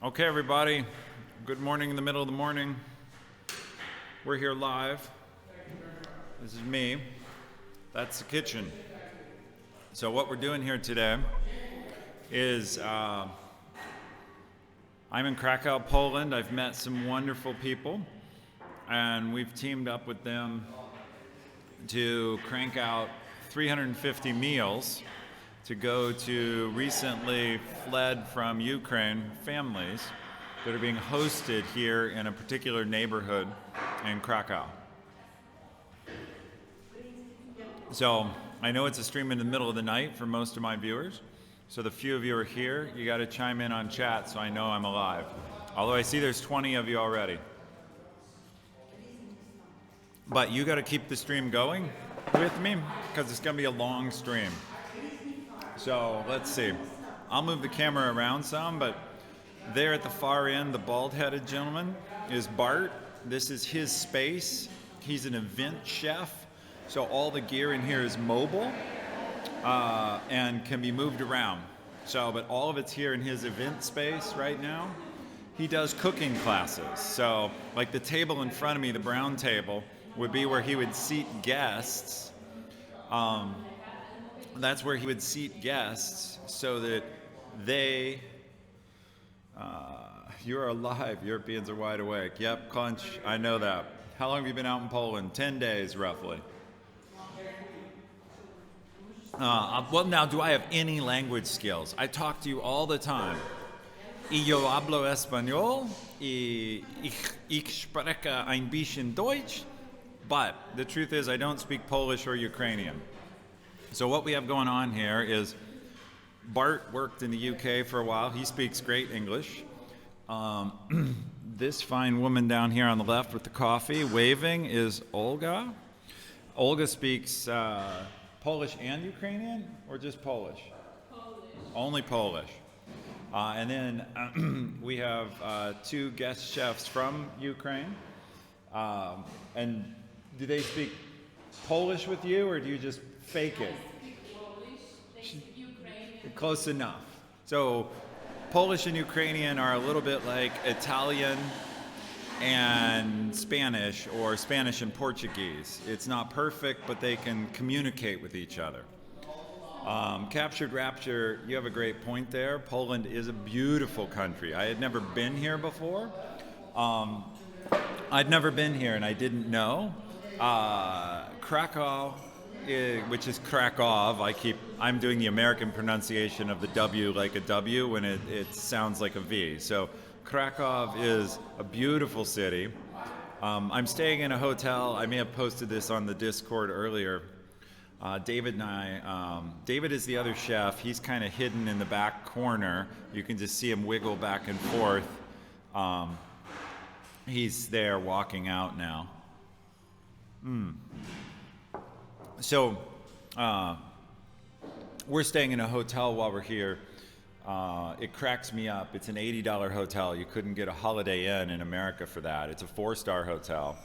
Okay, everybody. Good morning in the middle of the morning. We're here live. This is me. That's the kitchen. So what we're doing here today is I'm in Krakow, Poland. I've met some wonderful people, and we've teamed up with them to crank out 350 meals to go to recently fled from Ukraine families that are being hosted here in a particular neighborhood in Krakow. So I know it's a stream in the middle of the night for most of my viewers. So the few of you are here, you got to chime in on chat so I know I'm alive. Although I see there's 20 of you already. But you got to keep the stream going with me because it's going to be a long stream. So let's see. I'll move the camera around some, but there at the far end, the bald-headed gentleman is Bart. This is his space. He's an event chef, so all the gear in here is mobile and can be moved around. So, but all of it's here in his event space right now. He does cooking classes. So, like the table in front of me, the brown table, would be where he would seat guests. That's where he would seat guests so that they, you are alive, Europeans are wide awake. Yep, Conch, I know that. How long have you been out in Poland? 10 days, roughly. Well, now, do I have any language skills? I talk to you all the time. Yo hablo español, ich spreche ein bisschen Deutsch, but the truth is I don't speak Polish or Ukrainian. So what we have going on here is Bart worked in the UK for a while. He speaks great English. This fine woman down here on the left with the coffee waving is Olga. Olga speaks Polish and Ukrainian, or just Polish? Polish. Only Polish. And then we have two guest chefs from Ukraine. And do they speak Polish with you, or do you just fake it? Close enough. So Polish and Ukrainian are a little bit like Italian and Spanish, or Spanish and Portuguese. It's not perfect, but they can communicate with each other. Captured Rapture, you have a great point there. Poland is a beautiful country. I had never been here before. I'd never been here and I didn't know. Krakow, which is Krakow. I'm doing the American pronunciation of the W like a W when it sounds like a V. So Krakow is a beautiful city. I'm staying in a hotel. I may have posted this on the Discord earlier. David and I, David is the other chef. He's kind of hidden in the back corner. You can just see him wiggle back and forth. He's there walking out now. So, we're staying in a hotel while we're here. It cracks me up. It's an $80 hotel. You couldn't get a Holiday Inn in America for that. It's a 4-star hotel.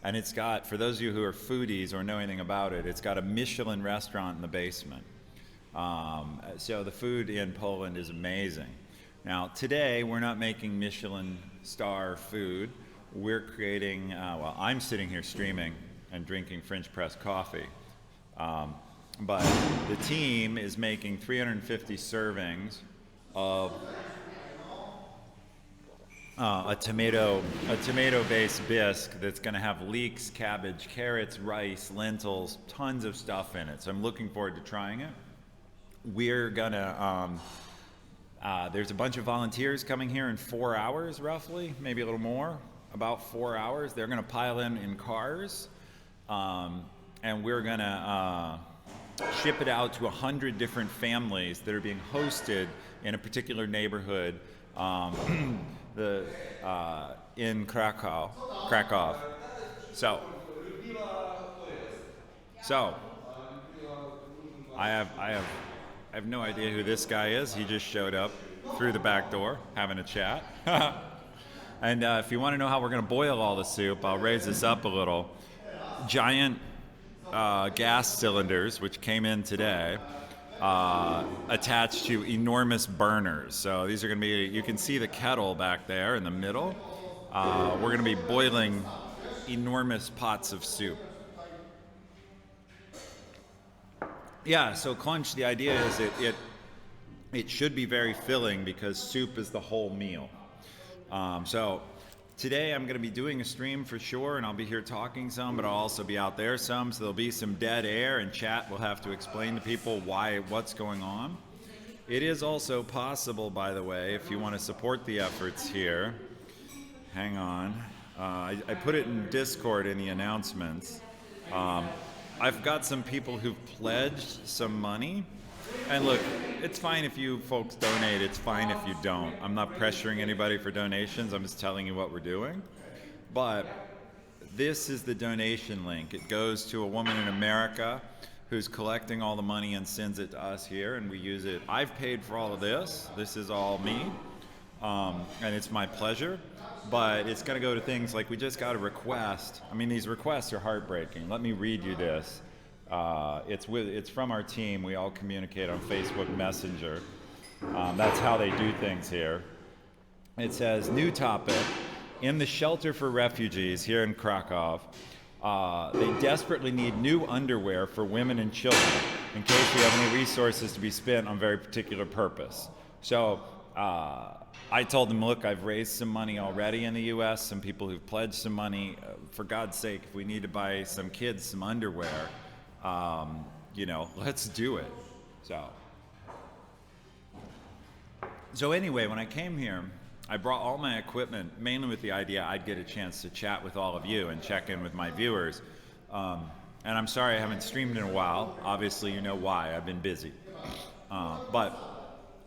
And it's got, for those of you who are foodies or know anything about it, it's got a Michelin restaurant in the basement. So the food in Poland is amazing. Now, today, we're not making Michelin star food. We're creating, well, I'm sitting here streaming and drinking French press coffee. But the team is making 350 servings of a tomato-based bisque that's going to have leeks, cabbage, carrots, rice, lentils, tons of stuff in it. So I'm looking forward to trying it. We're gonna, there's a bunch of volunteers coming here in 4 hours, roughly, maybe a little more, about 4 hours. They're going to pile in cars, and we're going to ship it out to 100 different families that are being hosted in a particular neighborhood in Krakow. So I have no idea who this guy is. He just showed up through the back door having a chat. And if you want to know how we're going to boil all the soup, I'll raise this up a little. Giant gas cylinders, which came in today, attached to enormous burners. So these are going to be, you can see the kettle back there in the middle. We're going to be boiling enormous pots of soup. Yeah, so Clunch, the idea is it should be very filling because soup is the whole meal. So today I'm going to be doing a stream for sure, and I'll be here talking some, but I'll also be out there some, so there'll be some dead air and chat. We'll have to explain to people what's going on. It is also possible, by the way, if you want to support the efforts here. Hang on. I put it in Discord in the announcements. I've got some people who've pledged some money. And look, it's fine if you folks donate, it's fine if you don't. I'm not pressuring anybody for donations, I'm just telling you what we're doing. But this is the donation link. It goes to a woman in America who's collecting all the money and sends it to us here, and we use it. I've paid for all of this. This is all me, and it's my pleasure. But it's going to go to things like we just got a request. I mean, these requests are heartbreaking. Let me read you this. It's from our team. We all communicate on Facebook Messenger. That's how they do things here. It says, new topic. In the shelter for refugees here in Krakow, they desperately need new underwear for women and children in case we have any resources to be spent on very particular purpose. So I told them, look, I've raised some money already in the U.S., some people who've pledged some money. For God's sake, if we need to buy some kids some underwear, let's do it. So anyway, when I came here, I brought all my equipment, mainly with the idea I'd get a chance to chat with all of you and check in with my viewers. And I'm sorry I haven't streamed in a while. Obviously, you know why. I've been busy. But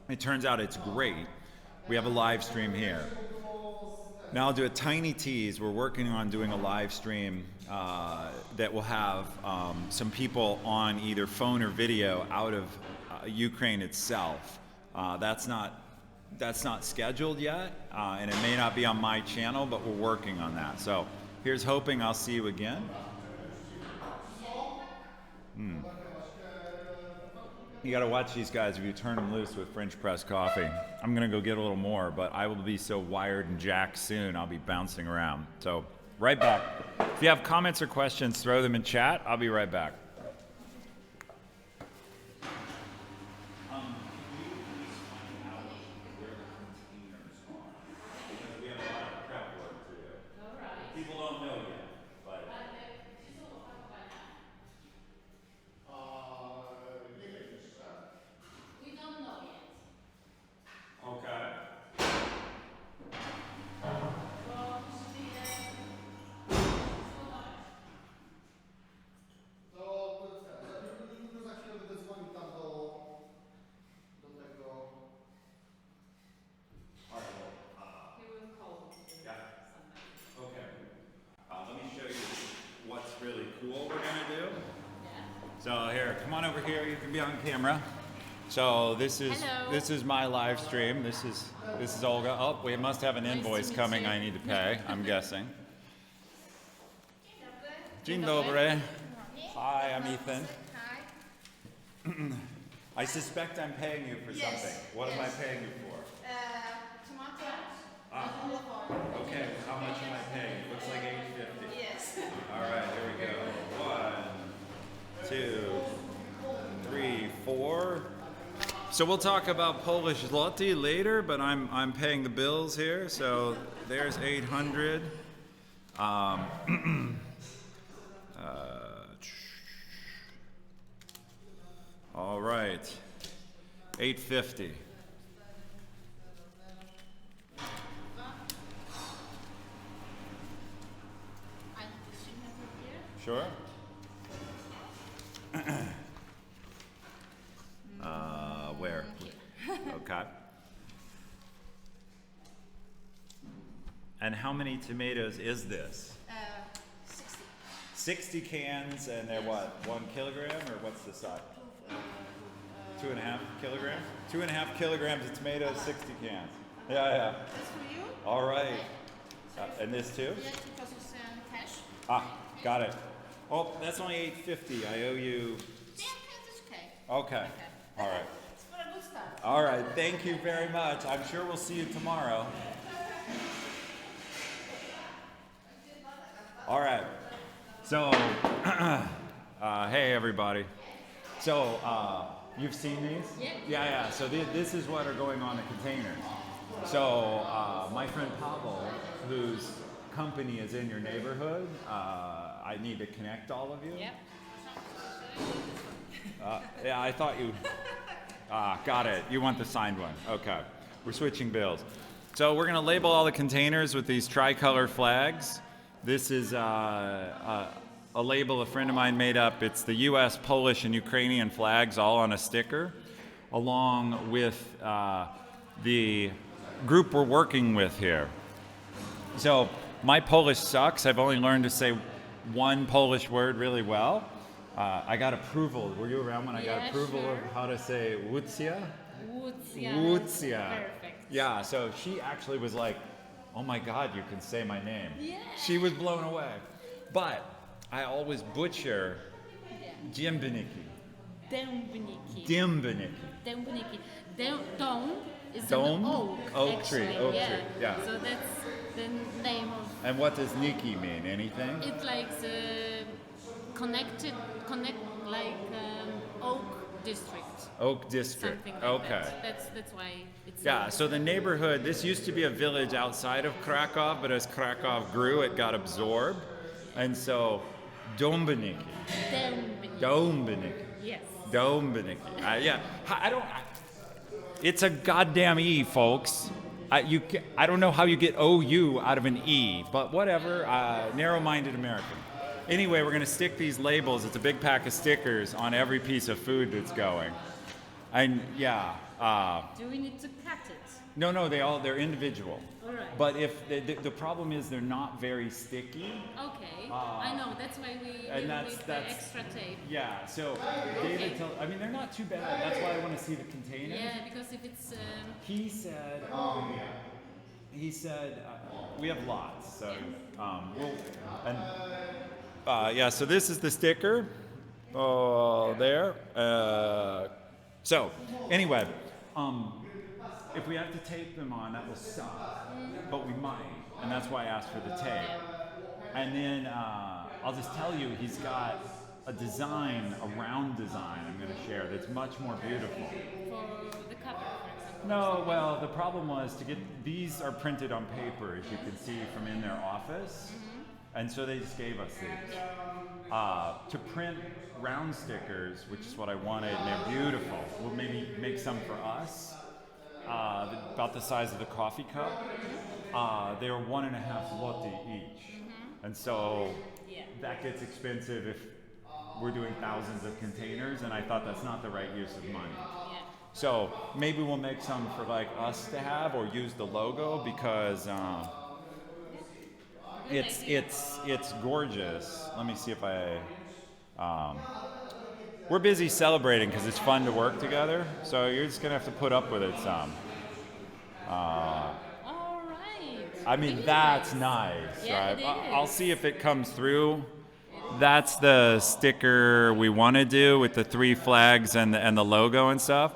it turns out it's great. We have a live stream here. Now I'll do a tiny tease. We're working on doing a live stream that will have some people on either phone or video out of Ukraine itself. That's not scheduled yet, and it may not be on my channel, but we're working on that. So here's hoping I'll see you again. You gotta watch these guys if you turn them loose with French press coffee. I'm gonna go get a little more, but I will be so wired and jacked soon, I'll be bouncing around. So, right back. If you have comments or questions, throw them in chat. I'll be right back. So here, come on over here. You can be on camera. So this is my live stream. This is Olga. Oh, we must have an invoice coming. I need to pay. I'm guessing. Dzień dobry. Hi, I'm Ethan. Hi. I suspect I'm paying you for something. What am I paying you for? Tomatoes. Okay. How much am I paying? It looks like $8.50. Yes. All right. Here we go. 1, 2, 3, 4. So we'll talk about Polish zloty later, but I'm paying the bills here. So there's 800. All right, 850. Sure. Where? Okay. And how many tomatoes is this? 60. 60 cans, and they're what? 1 kilogram, or what's the size? 2.5 kilograms? 2.5 kilograms of tomatoes, 60 cans. Yeah. That's for you? All right. And this too? Yes, because it's cash. Ah, got it. Oh, that's only $8.50. I owe you. Yeah, it's okay. Okay. All right. It's for a good start. All right. Thank you very much. I'm sure we'll see you tomorrow. All right. So, hey everybody. So, you've seen these? Yeah. Yeah. So this is what are going on the containers. So, my friend Pavel, whose company is in your neighborhood, I need to connect all of you. Yeah. Yeah, I thought you. Got it. You want the signed one. Okay. We're switching bills. So we're going to label all the containers with these tricolor flags. This is a label a friend of mine made up. It's the U.S., Polish, and Ukrainian flags all on a sticker, along with the group we're working with here. So my Polish sucks. I've only learned to say one Polish word really well. I got approval. Were you around when I got approval sure. of how to say Wucja? Wucja. Wucja. Perfect. Yeah, so she actually was like, oh my God, you can say my name. Yeah. She was blown away. But I always butcher Dębniki. Dębniki. Dębniki. Dębniki. Dąb is Dome? an oak. Oak tree, actually. oak Yeah. tree, yeah. So that's the name of. And what does Niki mean? Anything? It's like the connect like oak district. Oak district. Something like Okay. that. That's why it's. Yeah, so the neighborhood, this used to be a village outside of Krakow, but as Krakow grew, it got absorbed. And so, Dębniki. Dębniki. Dębniki. Yes. Dębniki. Yeah, it's a goddamn E, folks. I don't know how you get OU out of an E, but whatever, narrow-minded American. Anyway, we're gonna stick these labels, it's a big pack of stickers on every piece of food that's going. And yeah, Do we need to cut it? no, they're individual. All right. But if the problem is they're not very sticky. Okay. I know. That's why we And give that's- with that's- the extra tape. Yeah, so David I mean, they're not too bad. That's why I want to see the containers. Yeah, because if it's He said, we have lots, so yeah. So this is the sticker. There. So anyway, if we have to tape them on, that will suck, but we might, and that's why I asked for the tape. And then I'll just tell you, he's got a design, a round design I'm going to share that's much more beautiful. for the cover, for example. No, well, the problem was to get, these are printed on paper, as you can see from in their office. And so they just gave us these. To print round stickers, which is what I wanted, and they're beautiful. We'll maybe make some for us, about the size of the coffee cup. They were 1.5 zloty each. And so that gets expensive if we're doing thousands of containers, and I thought that's not the right use of money. Yeah. So maybe we'll make some for like us to have, or use the logo, because it's gorgeous. Let me see if we're busy celebrating because it's fun to work together. So you're just gonna have to put up with it some. All right. I mean, Really that's nice. nice, Yeah, right? it I'll is. see if it comes through. That's the sticker we want to do with the 3 flags and the logo and stuff.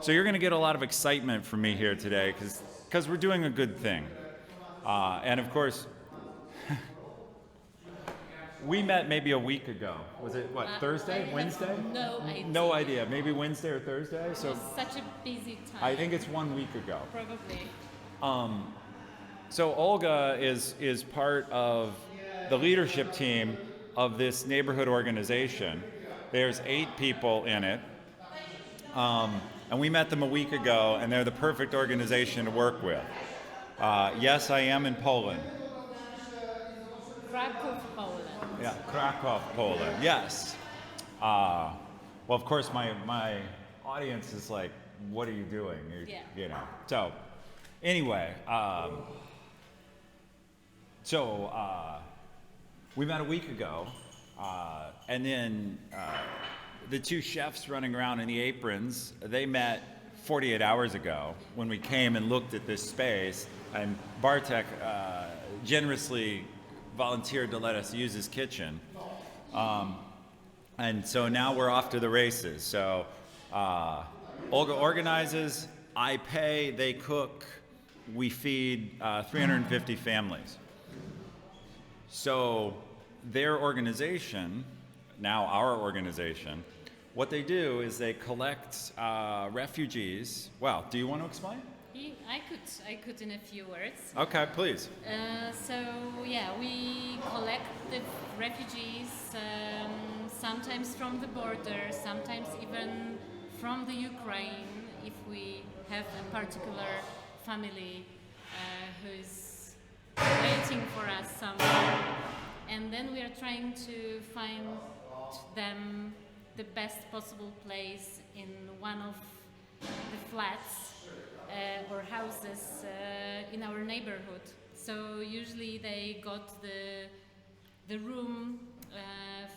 So you're going to get a lot of excitement from me here today because we're doing a good thing. And of course, we met maybe a week ago. Was it what, Thursday, Wednesday? No idea. No idea. Maybe Wednesday or Thursday. It So was such a busy time. I think it's 1 week ago. Probably. So Olga is part of the leadership team of this neighborhood organization. There's 8 people in it. And we met them a week ago, and they're the perfect organization to work with. Yes, I am in Poland. Krakow, Poland. Yeah, Krakow, Poland. Yes. Well, of course, my audience is like, what are you doing? You know. So, anyway, we met a week ago, and then the 2 chefs running around in the aprons, they met 48 hours ago when we came and looked at this space, and Bartek generously volunteered to let us use his kitchen. And so now we're off to the races. So Olga organizes, I pay, they cook, we feed 350 families. So their organization, now our organization, what they do is they collect refugees. Well, do you want to explain? I could in a few words. Okay, please. So yeah, we collect the refugees, sometimes from the border, sometimes even from the Ukraine, if we have a particular family who is waiting for us somewhere. And then we are trying to find them the best possible place in one of the flats or houses in our neighborhood. So usually they got the room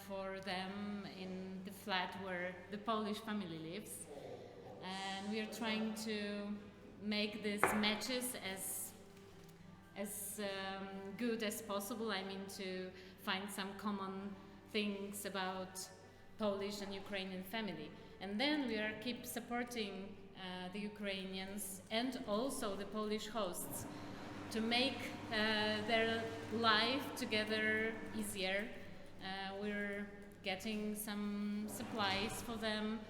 for them in the flat where the Polish family lives, and we are trying to make these matches as good as possible. I mean, to find some common things about Polish and Ukrainian family, and then we are keep supporting the Ukrainians and also the Polish hosts to make their life together easier. We're getting some supplies for them,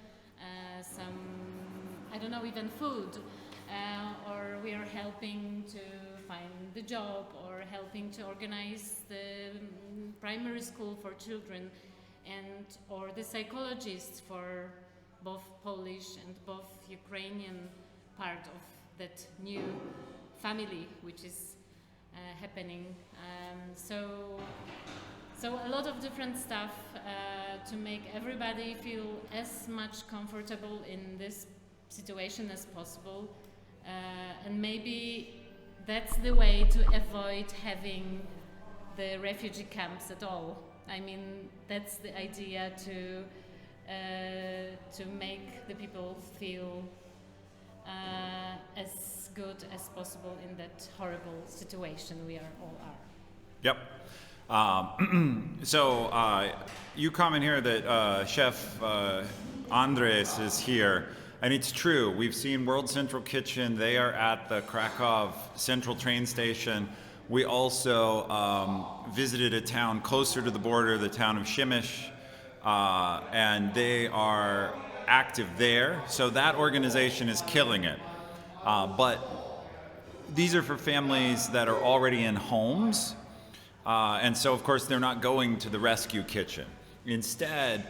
some, I don't know, even food, or we are helping to find the job or helping to organize the primary school for children, and or the psychologists for both Polish and both Ukrainian part of that new family which is happening. So a lot of different stuff to make everybody feel as much comfortable in this situation as possible, and maybe that's the way to avoid having the refugee camps at all. I mean, that's the idea, to make the people feel as good as possible in that horrible situation we all are. Yep. You comment here that Chef Andres is here, and it's true. We've seen World Central Kitchen. They are at the Krakow Central train station. We also visited a town closer to the border, the town of Przemyśl, and they are active there. So that organization is killing it. But these are for families that are already in homes. And so, of course, they're not going to the rescue kitchen. Instead,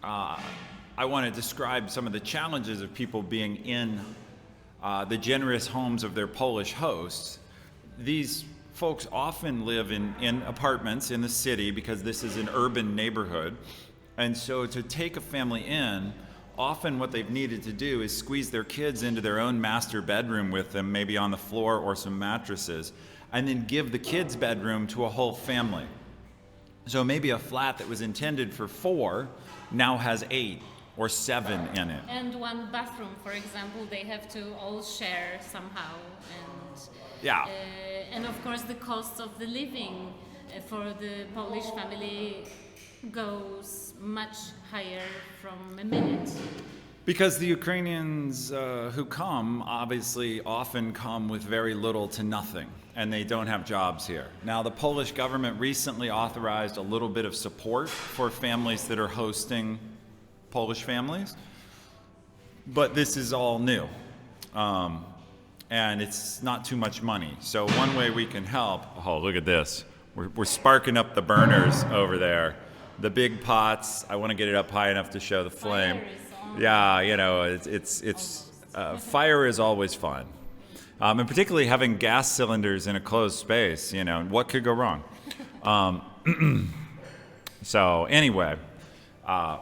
I want to describe some of the challenges of people being in the generous homes of their Polish hosts. These folks often live in apartments in the city because this is an urban neighborhood. And so to take a family in, often what they've needed to do is squeeze their kids into their own master bedroom with them, maybe on the floor or some mattresses, and then give the kids' bedroom to a whole family. So maybe a flat that was intended for 4 now has 8 or 7 in it. And one bathroom, for example, they have to all share somehow. And yeah. And of course the cost of the living for the Polish family goes much higher from a minute. Because the Ukrainians who come obviously often come with very little to nothing, and they don't have jobs here. Now, the Polish government recently authorized a little bit of support for families that are hosting Polish families, but this is all new, and it's not too much money. So one way we can help, oh, look at this. We're sparking up the burners over there. The big pots, I want to get it up high enough to show the flame. Yeah, you know, it's fire is always fun. And particularly having gas cylinders in a closed space, you know, what could go wrong? So anyway, for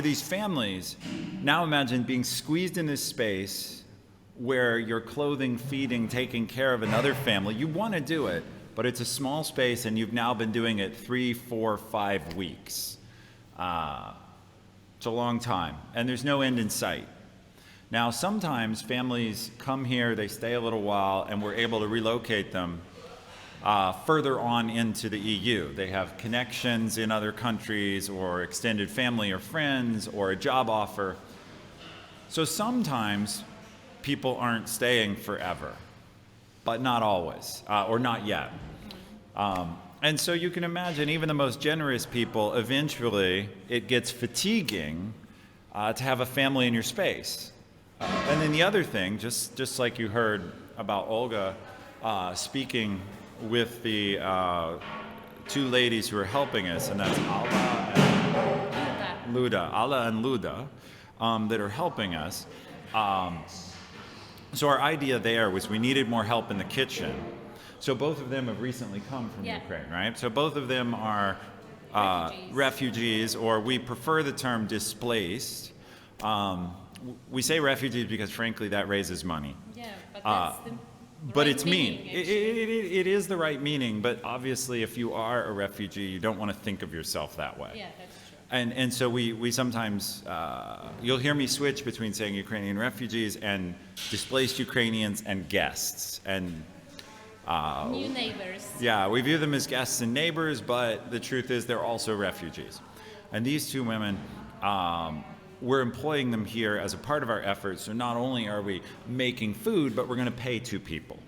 these families, now imagine being squeezed in this space where you're clothing, feeding, taking care of another family. You want to do it, but it's a small space, and you've now been doing it 3, 4, 5 weeks. It's a long time, and there's no end in sight. Now, sometimes families come here, they stay a little while, and we're able to relocate them. further on into the EU. They have connections in other countries or extended family or friends or a job offer. So sometimes people aren't staying forever, but not always, or not yet. And so you can imagine even the most generous people, eventually it gets fatiguing to have a family in your space. And then the other thing, just like you heard about Olga speaking with the two ladies who are helping us, and that's Alla and Luda, that are helping us. So our idea there was we needed more help in the kitchen. So both of them have recently come from Ukraine, right? So both of them are refugees, or we prefer the term displaced. We say refugees because frankly that raises money. Yeah, but that's the but right it's mean. meaning, It is the right meaning, but obviously if you are a refugee, you don't want to think of yourself that way. Yeah, that's true. And so we sometimes, you'll hear me switch between saying Ukrainian refugees and displaced Ukrainians and guests. And New neighbors. yeah, we view them as guests and neighbors, but the truth is they're also refugees. And these two women, we're employing them here as a part of our efforts. So not only are we making food, but we're going to pay two people.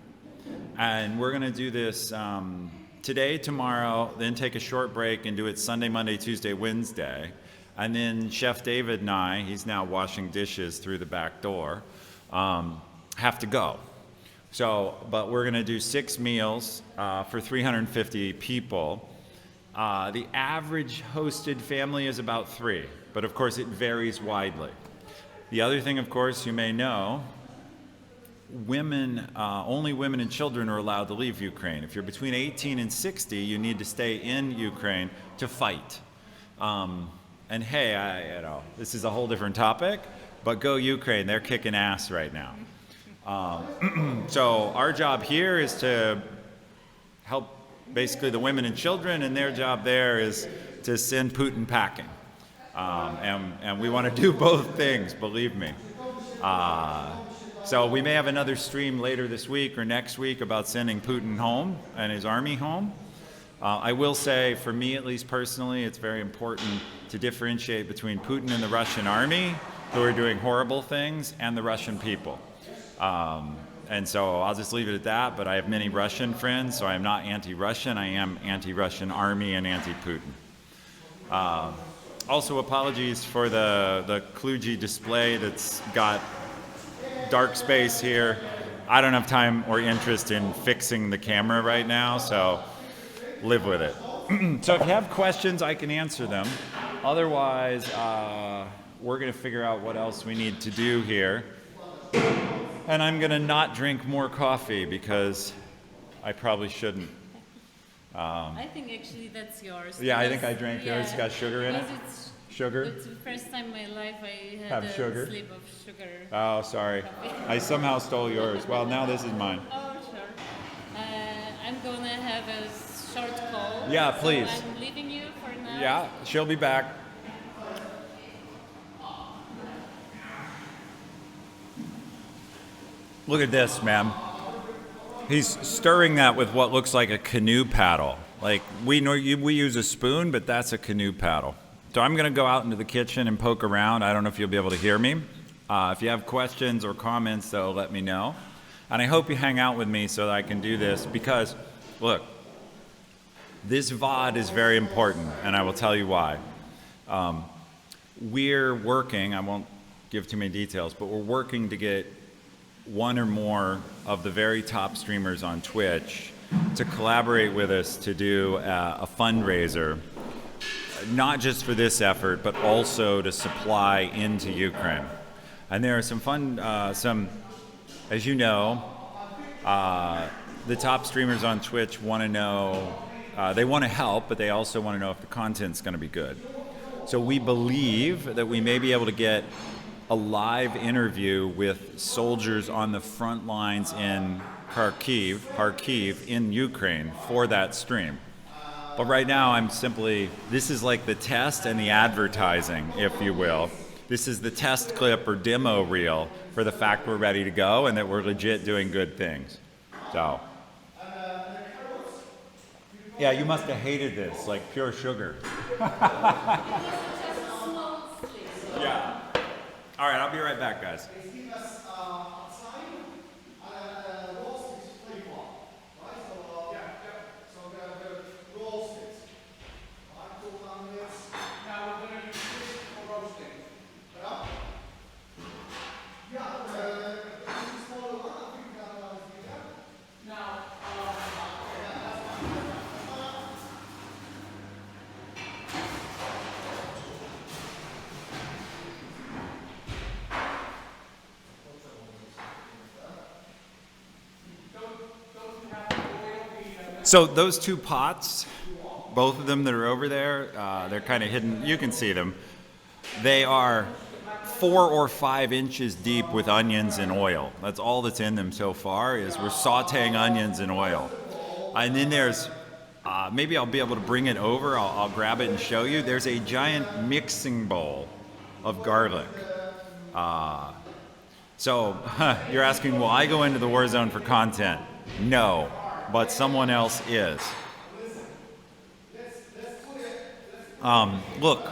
And we're going to do this today, tomorrow, then take a short break and do it Sunday, Monday, Tuesday, Wednesday. And then Chef David and I, he's now washing dishes through the back door, have to go. So, but we're going to do 6 meals for 350 people. The average hosted family is about 3, but of course it varies widely. The other thing, of course, you may know, only women and children are allowed to leave Ukraine. If you're between 18 and 60, you need to stay in Ukraine to fight. And hey, this is a whole different topic, but go Ukraine, they're kicking ass right now. So our job here is to help basically the women and children, and their job there is to send Putin packing. And we want to do both things, believe me. So we may have another stream later this week or next week about sending Putin home and his army home. I will say, for me at least personally, it's very important to differentiate between Putin and the Russian army, who are doing horrible things, and the Russian people. And so I'll just leave it at that, but I have many Russian friends, so I am not anti-Russian. I am anti-Russian army and anti-Putin. Also, apologies for the kludgy display that's got dark space here. I don't have time or interest in fixing the camera right now, so live with it. So if you have questions, I can answer them. Otherwise, we're going to figure out what else we need to do here. And I'm going to not drink more coffee because I probably shouldn't. I think actually that's yours. Yeah, I think I drank yours. It's got sugar in it. It's, Sugar? It's the first time in my life I had Have a sugar? slip of sugar. Oh, sorry. Coffee. I somehow stole yours. Well, now this is mine. Oh, sure. I'm gonna have a short call. Yeah, please. So I'm leaving you for now. Yeah, she'll be back. Look at this, man. He's stirring that with what looks like a canoe paddle. Like, we use a spoon, but that's a canoe paddle. So I'm going to go out into the kitchen and poke around. I don't know if you'll be able to hear me. If you have questions or comments, though, let me know. And I hope you hang out with me so that I can do this because, look, this VOD is very important, and I will tell you why. We're working, I won't give too many details, but we're working to get one or more of the very top streamers on Twitch to collaborate with us to do a fundraiser, not just for this effort, but also to supply into Ukraine. And there are some fun, as you know, the top streamers on Twitch want to know, they want to help, but they also want to know if the content's going to be good. So we believe that we may be able to get a live interview with soldiers on the front lines in Kharkiv in Ukraine for that stream. But right now this is like the test and the advertising, if you will. This is the test clip or demo reel for the fact we're ready to go and that we're legit doing good things. So, Yeah, you must have hated this, like pure sugar. Yeah. All right, I'll be right back, guys. So those two pots, both of them that are over there, they're kind of hidden. You can see them. They are 4 or 5 inches deep with onions and oil. That's all that's in them so far is we're sauteing onions in oil. And then there's, maybe I'll be able to bring it over. I'll grab it and show you. There's a giant mixing bowl of garlic. So you're asking, will I go into the war zone for content? No, but someone else is. Look,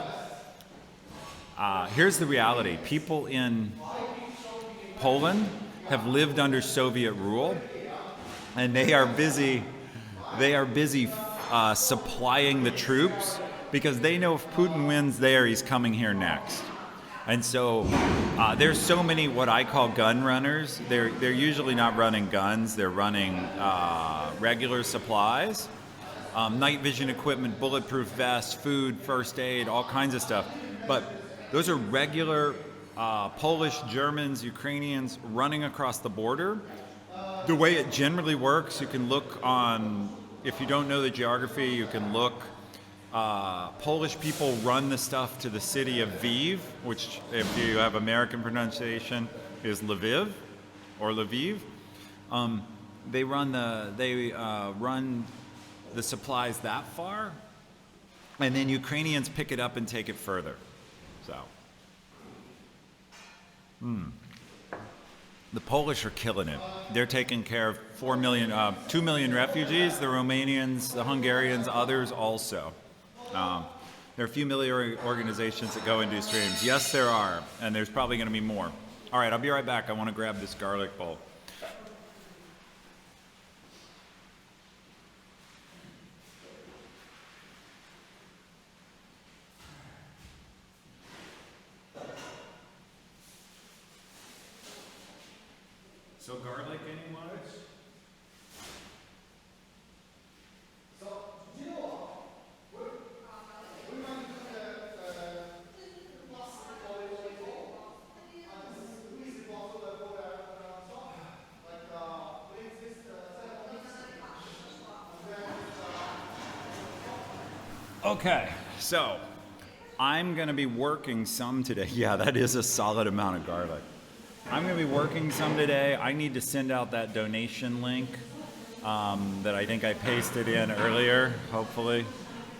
here's the reality. People in Poland have lived under Soviet rule, and they are busy supplying the troops because they know if Putin wins there, he's coming here next. And so there's so many what I call gun runners. They're usually not running guns. They're running regular supplies, night vision equipment, bulletproof vests, food, first aid, all kinds of stuff. But those are regular Polish, Germans, Ukrainians running across the border. The way it generally works, you can look on, if you don't know the geography, you can look. Polish people run the stuff to the city of Lviv, which, if you have American pronunciation, is Lviv or Lviv. They run the supplies that far, and then Ukrainians pick it up and take it further. So, the Polish are killing it. They're taking care of 2 million refugees. The Romanians, the Hungarians, others also. There are a few military organizations that go and do streams. Yes, there are, and there's probably going to be more. All right, I'll be right back. I want to grab this garlic bowl. So garlic, anyone? Okay, so I'm going to be working some today. Yeah, that is a solid amount of garlic. I'm going to be working some today. I need to send out that donation link that I think I pasted in earlier, hopefully.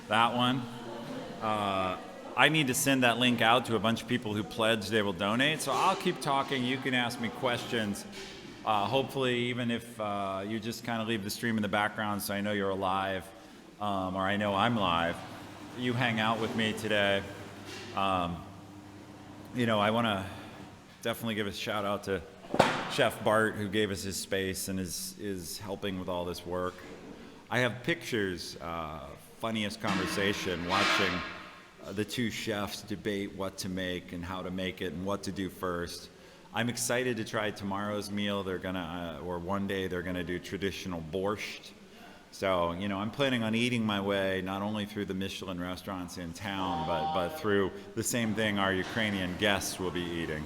That one. I need to send that link out to a bunch of people who pledged they will donate. So I'll keep talking. You can ask me questions. Hopefully, even if you just kind of leave the stream in the background so I know you're alive, or I know I'm live, you hang out with me today. You know, I want to definitely give a shout out to Chef Bart, who gave us his space and is helping with all this work. I have pictures, funniest conversation, watching the two chefs debate what to make and how to make it and what to do first. I'm excited to try tomorrow's meal. They're gonna, or one day they're gonna do traditional borscht. So, you know, I'm planning on eating my way not only through the Michelin restaurants in town, but through the same thing our Ukrainian guests will be eating.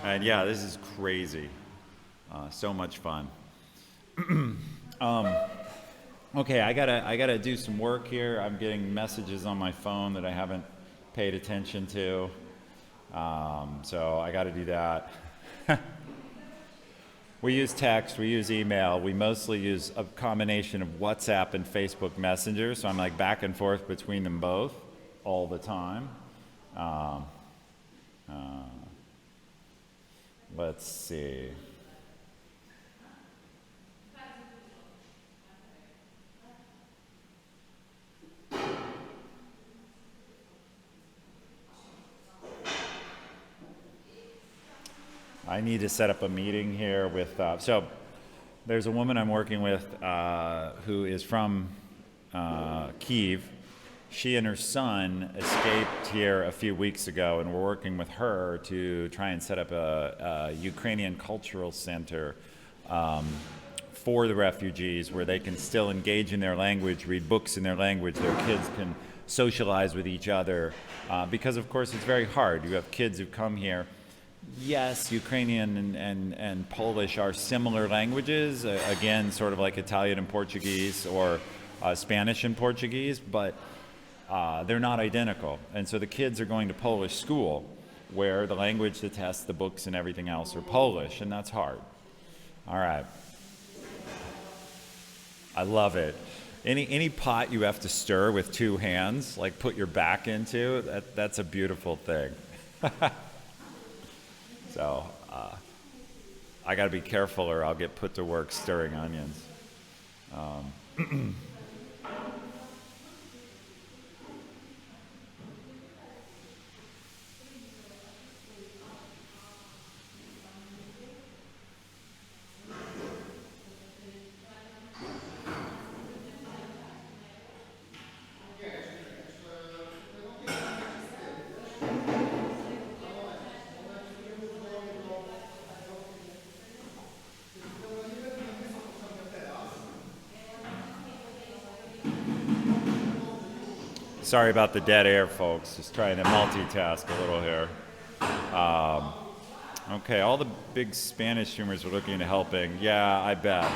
And yeah, this is crazy. So much fun. Okay, I gotta do some work here. I'm getting messages on my phone that I haven't paid attention to. So I gotta do that. We use text, we use email, we mostly use a combination of WhatsApp and Facebook Messenger, so I'm like back and forth between them both all the time. Let's see. need to set up a meeting here with, so there's a woman I'm working with who is from Kyiv. She and her son escaped here a few weeks ago, and we're working with her to try and set up a Ukrainian cultural center for the refugees where they can still engage in their language, read books in their language, their kids can socialize with each other, because of course it's very hard. You have kids who come here. Yes, Ukrainian and Polish are similar languages, again, sort of like Italian and Portuguese or Spanish and Portuguese, but they're not identical. And so the kids are going to Polish school where the language, the tests, the books, and everything else are Polish, and that's hard. All right. I love it. Any pot you have to stir with two hands, like put your back into, that's a beautiful thing. So I got to be careful or I'll get put to work stirring onions. Sorry about the dead air, folks. Just trying to multitask a little here. Okay, all the big Spanish humors are looking into helping. Yeah, I bet.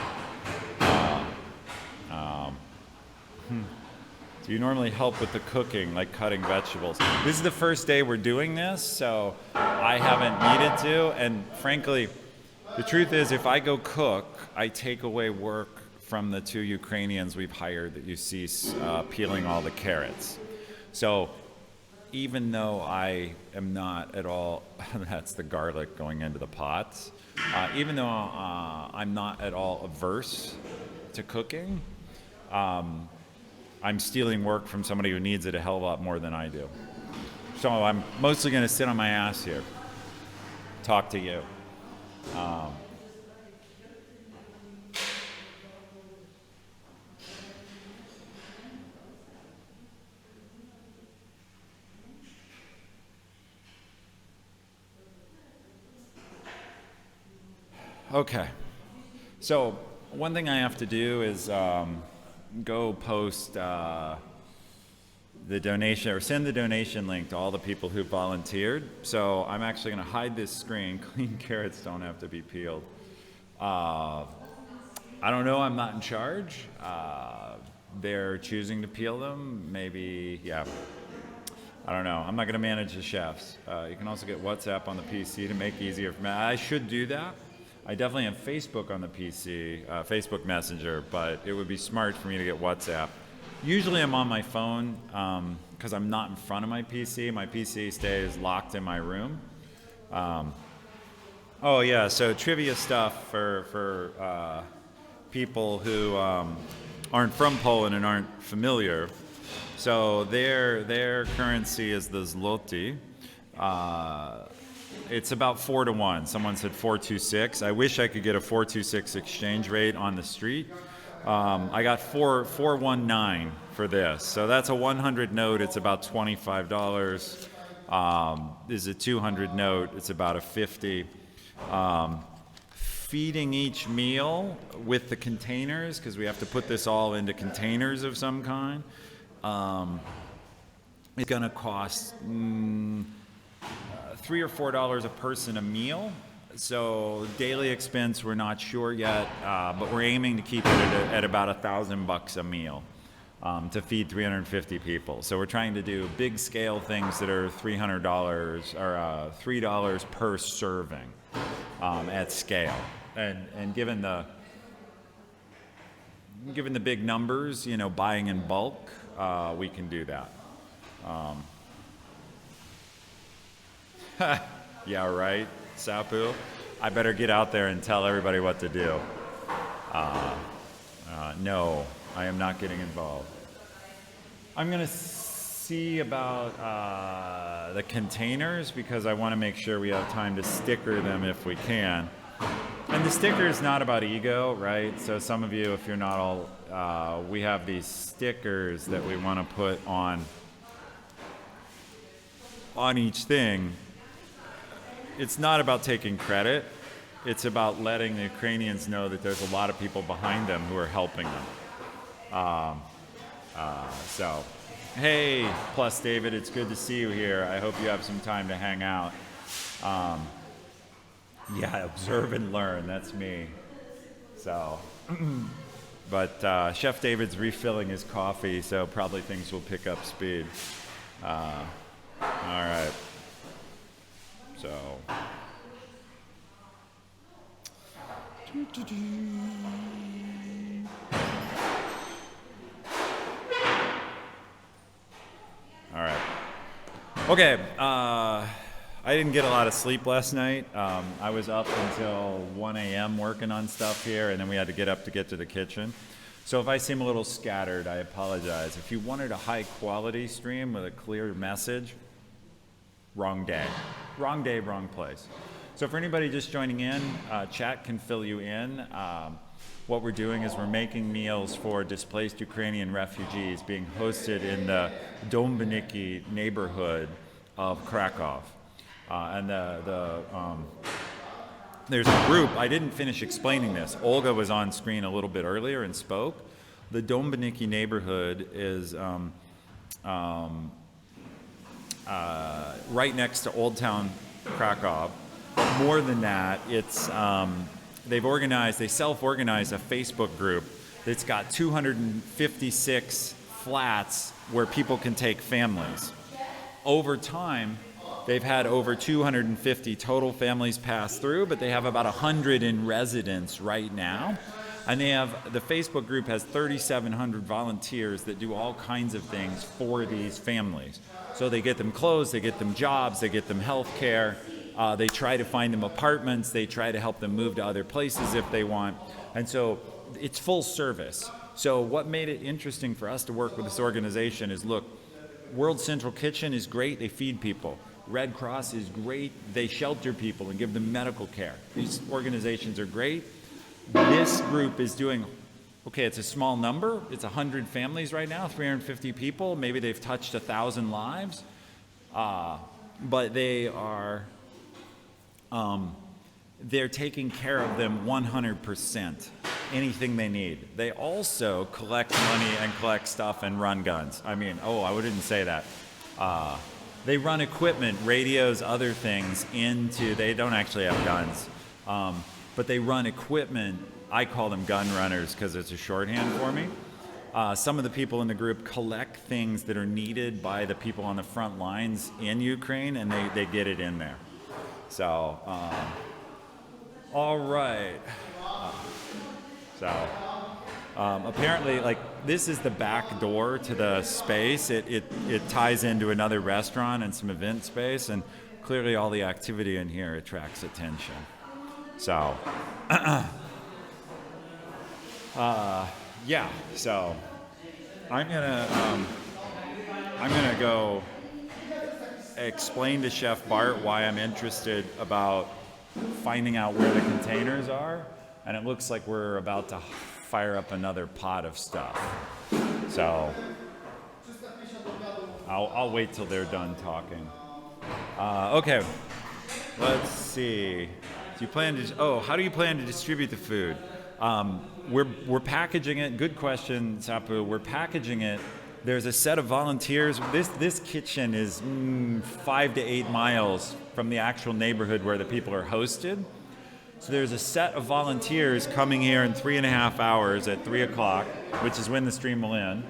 Do you normally help with the cooking, like cutting vegetables? This is the first day we're doing this, so I haven't needed to. And frankly, the truth is, if I go cook, I take away work from the two Ukrainians we've hired that you see peeling all the carrots. So even though I am not at all, that's the garlic going into the pots, even though I'm not at all averse to cooking, I'm stealing work from somebody who needs it a hell of a lot more than I do. So I'm mostly going to sit on my ass here, talk to you. Okay, so one thing I have to do is go post the donation, or send the donation link to all the people who volunteered. So I'm actually going to hide this screen. Clean carrots don't have to be peeled. I don't know, I'm not in charge. They're choosing to peel them, maybe, yeah. I don't know, I'm not going to manage the chefs. You can also get WhatsApp on the PC to make it easier for me. I should do that. I definitely have Facebook on the PC, Facebook Messenger, but it would be smart for me to get WhatsApp. Usually I'm on my phone because I'm not in front of my PC. My PC stays locked in my room. Oh yeah, so trivia stuff for people who aren't from Poland and aren't familiar. So their currency is the zloty. It's about 4 to 1. Someone said 426. I wish I could get a 426 exchange rate on the street. I got 419 for this. So that's a 100 note. It's about $25. This is a 200 note. It's about a 50. Feeding each meal with the containers, because we have to put this all into containers of some kind, it's going to cost $3 or $4 a person a meal. So daily expense, we're not sure yet, but we're aiming to keep it at about $1,000 a meal to feed 350 people. So we're trying to do big scale things that are $300 or $3 per serving at scale. And given the big numbers, you know, buying in bulk, we can do that. Yeah, right, Sapu? I better get out there and tell everybody what to do. No, I am not getting involved. I'm going to see about the containers because I want to make sure we have time to sticker them if we can. And the sticker is not about ego, right? So some of you, if you're not all, we have these stickers that we want to put on each thing. It's not about taking credit. It's about letting the Ukrainians know that there's a lot of people behind them who are helping them. So, hey, plus David, it's good to see you here. I hope you have some time to hang out. Yeah, observe and learn, that's me. So, but Chef David's refilling his coffee, so probably things will pick up speed. All right. So. All right. Okay. I didn't get a lot of sleep last night. I was up until 1 a.m. working on stuff here, and then we had to get up to get to the kitchen. So if I seem a little scattered, I apologize. If you wanted a high-quality stream with a clear message, wrong day. Wrong day, wrong place. So for anybody just joining in, chat can fill you in. What we're doing is we're making meals for displaced Ukrainian refugees being hosted in the Dombiniki neighborhood of Krakow. And there's a group, I didn't finish explaining this. Olga was on screen a little bit earlier and spoke. The Dombiniki neighborhood is right next to Old Town Krakow. More than that, it's they self-organized a Facebook group that's got 256 flats where people can take families. Over time, they've had over 250 total families pass through, but they have about 100 in residence right now. And the Facebook group has 3,700 volunteers that do all kinds of things for these families. So they get them clothes, they get them jobs, they get them health care. They try to find them apartments. They try to help them move to other places if they want. And so it's full service. So what made it interesting for us to work with this organization is, look, World Central Kitchen is great. They feed people. Red Cross is great. They shelter people and give them medical care. These organizations are great. This group is doing, okay, it's a small number. It's 100 families right now, 350 people. Maybe they've touched 1,000 lives. But they are... they're taking care of them 100%, anything they need. They also collect money and collect stuff and run guns. I mean, I wouldn't say that. They run equipment, radios, other things they don't actually have guns, but they run equipment. I call them gun runners because it's a shorthand for me. Some of the people in the group collect things that are needed by the people on the front lines in Ukraine, and they get it in there. So, all right. Apparently, like, this is the back door to the space. It ties into another restaurant and some event space, and clearly all the activity in here attracts attention. So, yeah. So, I'm gonna go explain to Chef Bart why I'm interested about finding out where the containers are, and it looks like we're about to fire up another pot of stuff. So I'll wait till they're done talking. Okay, let's see. How do you plan to distribute the food? We're packaging it. Good question, Sapu. We're packaging it. There's a set of volunteers. This kitchen is 5 to 8 miles from the actual neighborhood where the people are hosted. So there's a set of volunteers coming here in 3.5 hours at 3 o'clock, which is when the stream will end.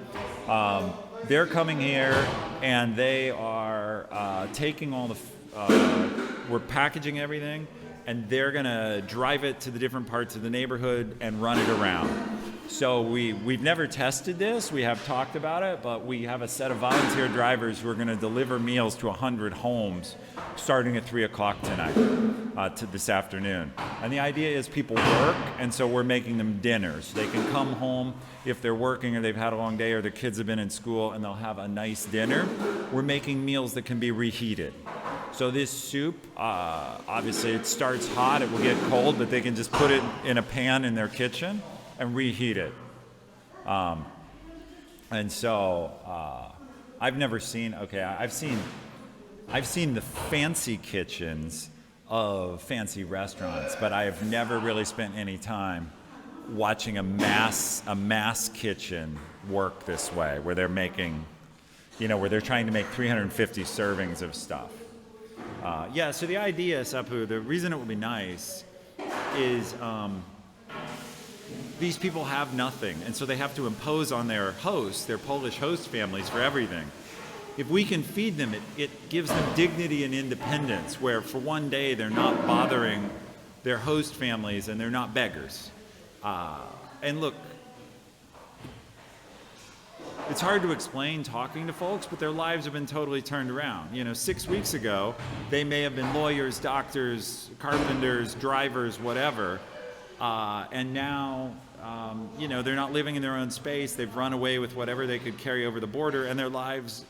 They're coming here and they are taking all we're packaging everything, and they're gonna drive it to the different parts of the neighborhood and run it around. So we've never tested this. We have talked about it, but we have a set of volunteer drivers who are going to deliver meals to 100 homes starting at 3 o'clock tonight, to this afternoon. And the idea is people work, and so we're making them dinners. They can come home if they're working or they've had a long day or their kids have been in school, and they'll have a nice dinner. We're making meals that can be reheated. So this soup, obviously it starts hot, it will get cold, but they can just put it in a pan in their kitchen and reheat it. And so I've never seen, I've seen the fancy kitchens of fancy restaurants, but I have never really spent any time watching a mass kitchen work this way, where they're making, where they're trying to make 350 servings of stuff. So the idea, Sapu, the reason it would be nice is these people have nothing, and so they have to impose on their hosts, their Polish host families, for everything. If we can feed them, it gives them dignity and independence, where for one day they're not bothering their host families and they're not beggars. And look, it's hard to explain talking to folks, but their lives have been totally turned around. 6 weeks ago, they may have been lawyers, doctors, carpenters, drivers, whatever, and now, they're not living in their own space. They've run away with whatever they could carry over the border, and their lives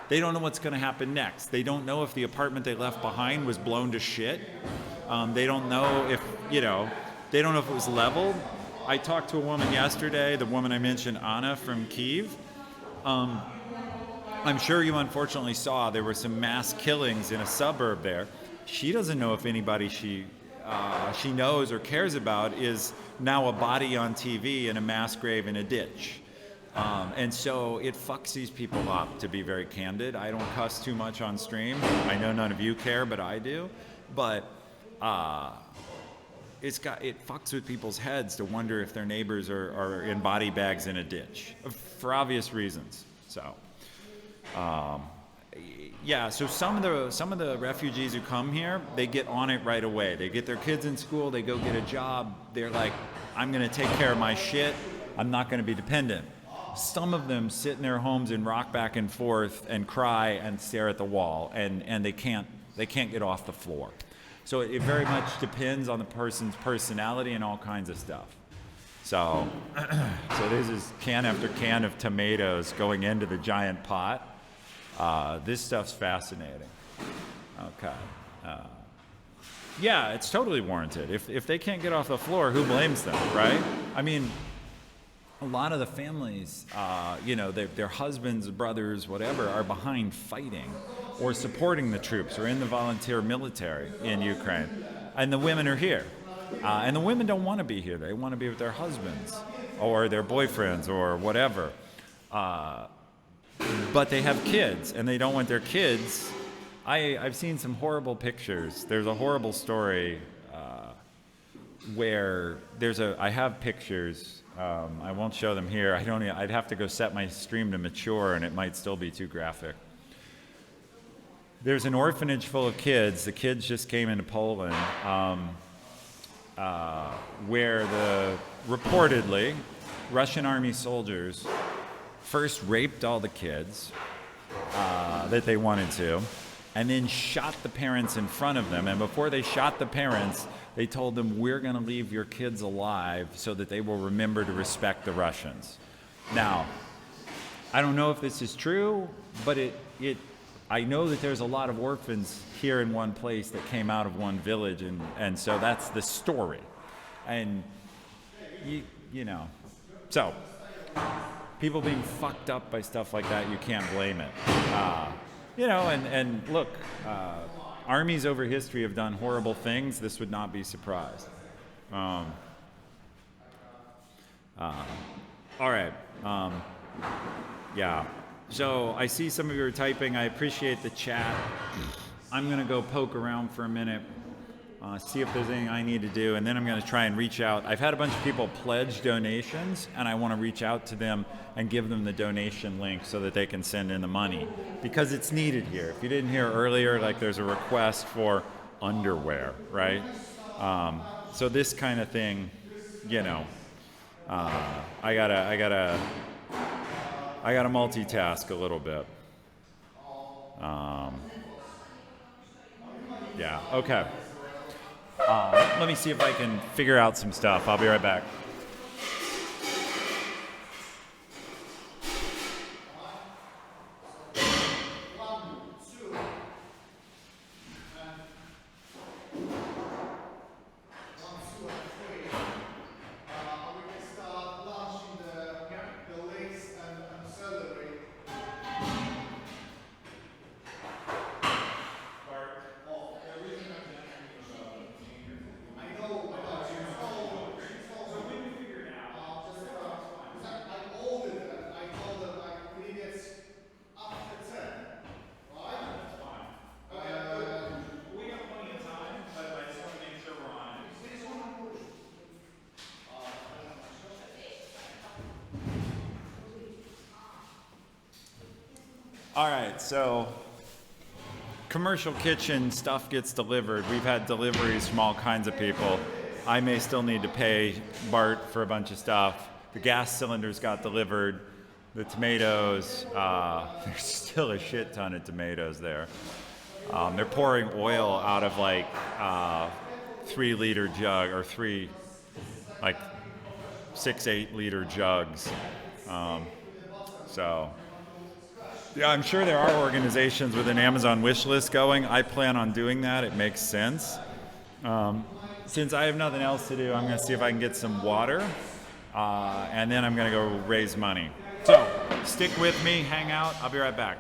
they don't know what's going to happen next. They don't know if the apartment they left behind was blown to shit. They don't know if, they don't know if it was leveled. I talked to a woman yesterday, the woman I mentioned, Anna from Kyiv. I'm sure you unfortunately saw there were some mass killings in a suburb there. She doesn't know if anybody she knows or cares about is now a body on TV in a mass grave in a ditch. And so it fucks these people up, to be very candid. I don't cuss too much on stream. I know none of you care, but I do. But it fucks with people's heads to wonder if their neighbors are in body bags in a ditch, for obvious reasons. So, so some of the refugees who come here, they get on it right away. They get their kids in school, they go get a job. They're like, I'm going to take care of my shit. I'm not going to be dependent. Some of them sit in their homes and rock back and forth and cry and stare at the wall, and they can't get off the floor. So it very much depends on the person's personality and all kinds of stuff. So this is can after can of tomatoes going into the giant pot. This stuff's fascinating. Okay. It's totally warranted. If they can't get off the floor, who blames them, right? I mean, a lot of the families, their husbands, brothers, whatever, are behind fighting or supporting the troops or in the volunteer military in Ukraine. And the women are here. And the women don't want to be here. They want to be with their husbands or their boyfriends or whatever. But they have kids, and they don't want their kids. I've seen some horrible pictures. There's a horrible story where I have pictures. I won't show them here. I'd have to go set my stream to mature, and it might still be too graphic. There's an orphanage full of kids. The kids just came into Poland, where the reportedly Russian army soldiers first raped all the kids that they wanted to, and then shot the parents in front of them. And before they shot the parents, they told them, we're going to leave your kids alive so that they will remember to respect the Russians. Now, I don't know if this is true, but I know that there's a lot of orphans here in one place that came out of one village, and so that's the story. And, so people being fucked up by stuff like that, you can't blame it. And look, armies over history have done horrible things. This would not be surprised. All right. So I see some of you are typing. I appreciate the chat. I'm going to go poke around for a minute, see if there's anything I need to do, and then I'm going to try and reach out. I've had a bunch of people pledge donations, and I want to reach out to them and give them the donation link so that they can send in the money, because it's needed here. If you didn't hear earlier, there's a request for underwear, right? So this kind of thing, I gotta multitask a little bit. Yeah, okay. Let me see if I can figure out some stuff. I'll be right back. All right, so commercial kitchen stuff gets delivered. We've had deliveries from all kinds of people. I may still need to pay Bart for a bunch of stuff. The gas cylinders got delivered. The tomatoes, there's still a shit ton of tomatoes there. They're pouring oil out of like 3-liter jug, or 6-8 liter jugs. So yeah, I'm sure there are organizations with an Amazon wish list going. I plan on doing that. It makes sense. Since I have nothing else to do, I'm going to see if I can get some water, and then I'm going to go raise money. So stick with me, hang out. I'll be right back.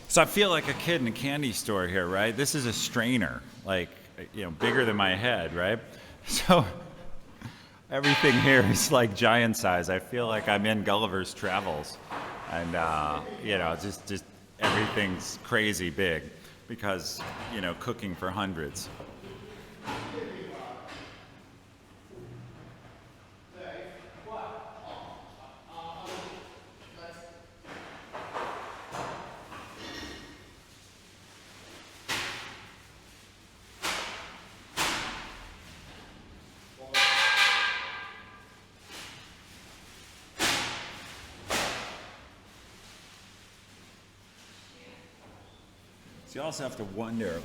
So I feel like a kid in a candy store here, right? This is a strainer, like, bigger than my head, right? So everything here is like giant size. I feel like I'm in Gulliver's Travels, and just everything's crazy big because cooking for hundreds. So you also have to wonder,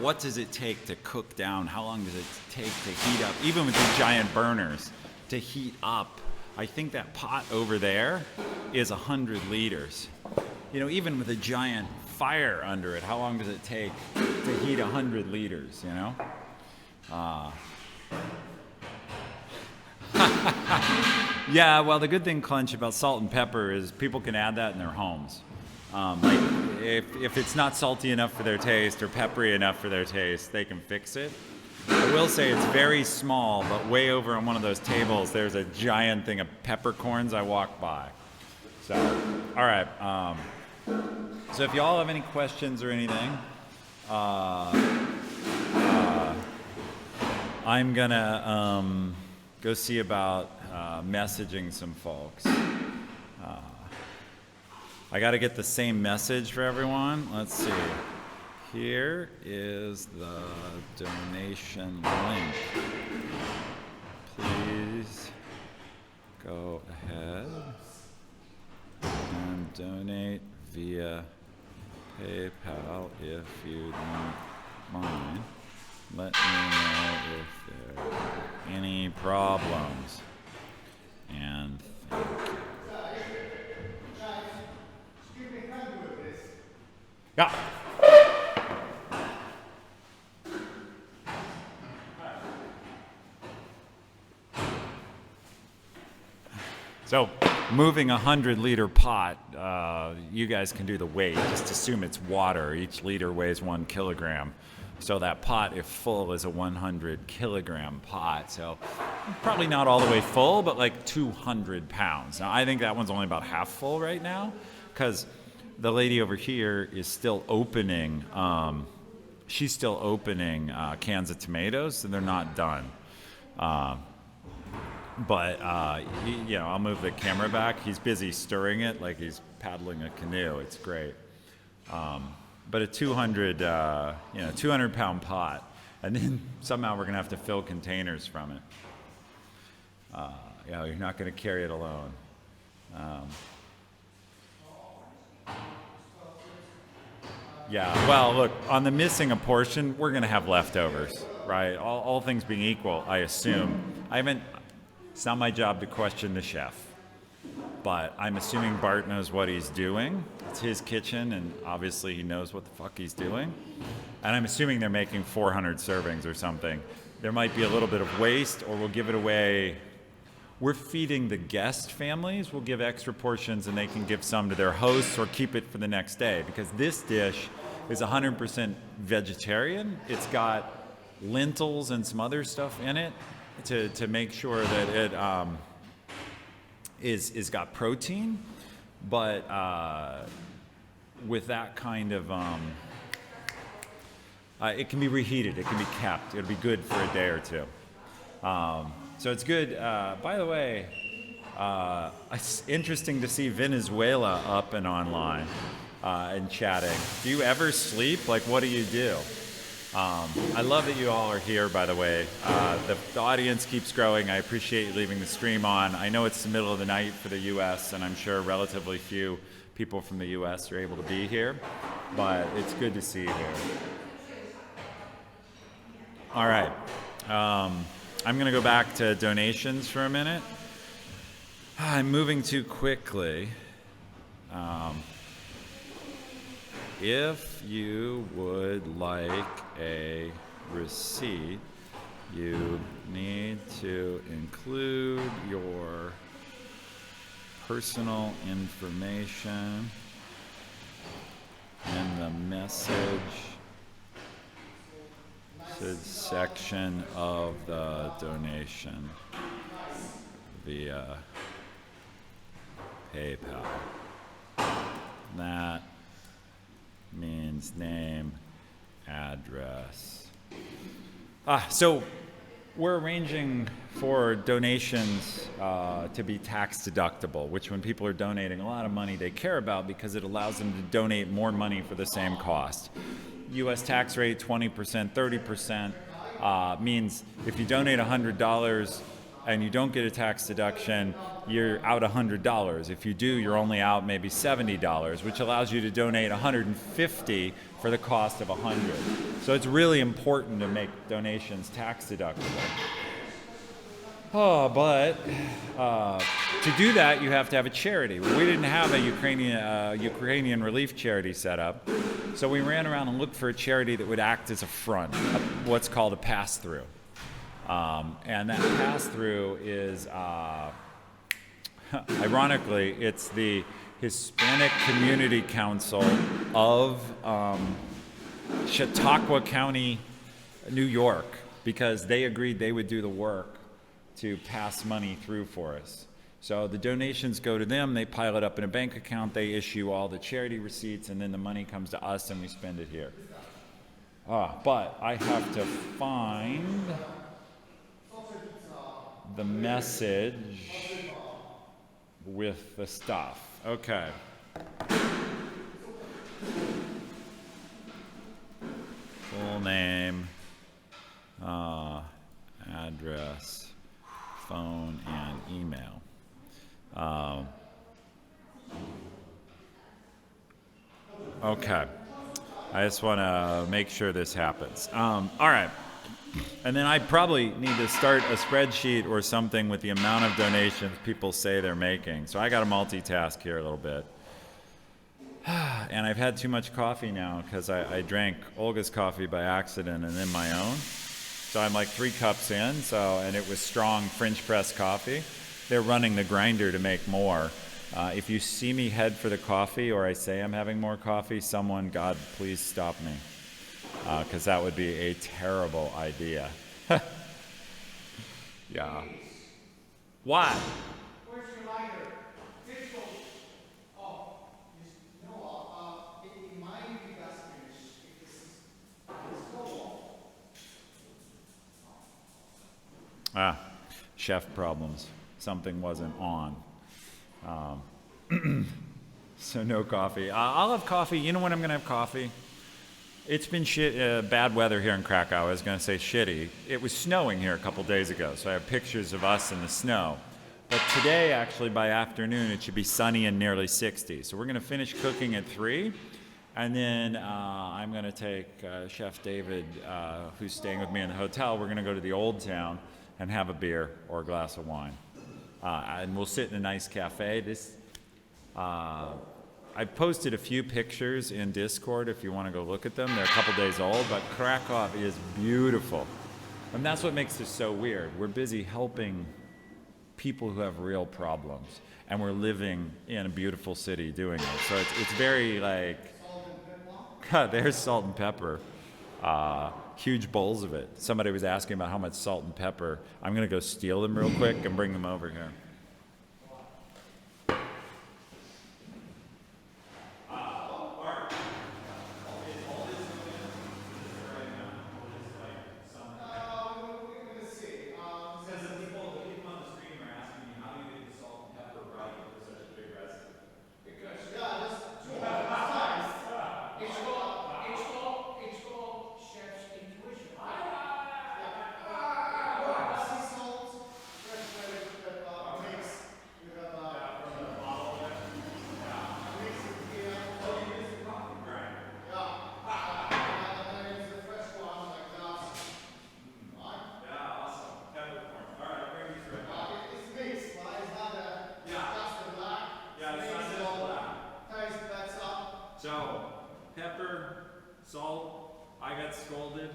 what does it take to cook down? How long does it take to heat up? Even with these giant burners, to heat up. I think that pot over there is 100 liters. Even with a giant fire under it, how long does it take to heat 100 liters, Yeah, well, the good thing, Clench, about salt and pepper is people can add that in their homes. If it's not salty enough for their taste or peppery enough for their taste, they can fix it. I will say it's very small, but way over on one of those tables, there's a giant thing of peppercorns I walked by. So, all right. So if y'all have any questions or anything, I'm gonna go see about messaging some folks. I got to get the same message for everyone. Let's see. Here is the donation link. Please go ahead and donate via PayPal if you don't mind. Let me know if there are any problems. And thank you. Yeah. So moving a 100-liter pot, you guys can do the weight. Just assume it's water. Each liter weighs 1 kilogram. So that pot, if full, is a 100-kilogram pot. So probably not all the way full, but like 200 pounds. Now, I think that one's only about half full right now, because the lady over here is still opening. She's still opening cans of tomatoes, and they're not done. But I'll move the camera back. He's busy stirring it like he's paddling a canoe. It's great. But a 200-pound pot, and then somehow we're gonna have to fill containers from it. You're not gonna carry it alone. Well, look, on the missing a portion, we're gonna have leftovers, right? All things being equal, I assume. It's not my job to question the chef, but I'm assuming Bart knows what he's doing. It's his kitchen, and obviously he knows what the fuck he's doing. And I'm assuming they're making 400 servings or something. There might be a little bit of waste, or we'll give it away. We're feeding the guest families. We'll give extra portions, and they can give some to their hosts or keep it for the next day, because this dish is 100% vegetarian. It's got lentils and some other stuff in it to make sure that it is got protein, but with that kind of it can be reheated, it can be kept, it'll be good for a day or two. So it's good. By the way, it's interesting to see Venezuela up and online and chatting. Do you ever sleep? Like, what do you do? I love that you all are here, by the way. The audience keeps growing. I appreciate you leaving the stream on. I know it's the middle of the night for the U.S., and I'm sure relatively few people from the U.S. are able to be here, but it's good to see you here. All right. I'm going to go back to donations for a minute. I'm moving too quickly. If you would like a receipt, you need to include your personal information in the message section of the donation via PayPal. That means name, address. So we're arranging for donations to be tax deductible, which when people are donating a lot of money they care about because it allows them to donate more money for the same cost. U.S. tax rate 20%, 30% means if you donate $100 and you don't get a tax deduction, you're out $100. If you do, you're only out maybe $70, which allows you to donate $150 for the cost of $100. So it's really important to make donations tax deductible. But to do that, you have to have a charity. We didn't have a Ukrainian relief charity set up, so we ran around and looked for a charity that would act as a front, what's called a pass-through. And that pass-through is, ironically, it's the Hispanic Community Council of Chautauqua County, New York, because they agreed they would do the work to pass money through for us. So the donations go to them, they pile it up in a bank account, they issue all the charity receipts, and then the money comes to us and we spend it here. But I have to find the message with the stuff. Okay. Full name, address, phone, and email. Okay. I just want to make sure this happens. All right. And then I probably need to start a spreadsheet or something with the amount of donations people say they're making. So I got to multitask here a little bit. And I've had too much coffee now because I drank Olga's coffee by accident and then my own. So I'm like 3 cups in, and it was strong French press coffee. they're running the grinder to make more. If you see me head for the coffee, or I say I'm having more coffee, someone, God, please stop me, because that would be a terrible idea. Yeah. What? Where's your lighter? Digital. Oh, you know what? It might be gas finish. If it's low. Chef problems. Something wasn't on. So no coffee. I'll have coffee. You know when I'm going to have coffee? It's been bad weather here in Krakow. I was going to say shitty. It was snowing here a couple days ago, so I have pictures of us in the snow. But today, actually, by afternoon, it should be sunny and nearly 60. So we're going to finish cooking at 3, and then I'm going to take Chef David, who's staying with me in the hotel. We're going to go to the Old Town and have a beer or a glass of wine. And we'll sit in a nice cafe. I posted a few pictures in Discord if you want to go look at them. They're a couple days old, but Krakow is beautiful. And that's what makes this so weird. We're busy helping people who have real problems, and we're living in a beautiful city doing it. So it's very like, there's salt and pepper. Huge bowls of it. Somebody was asking about how much salt and pepper. I'm going to go steal them real quick and bring them over here. So, pepper, salt, I got scolded.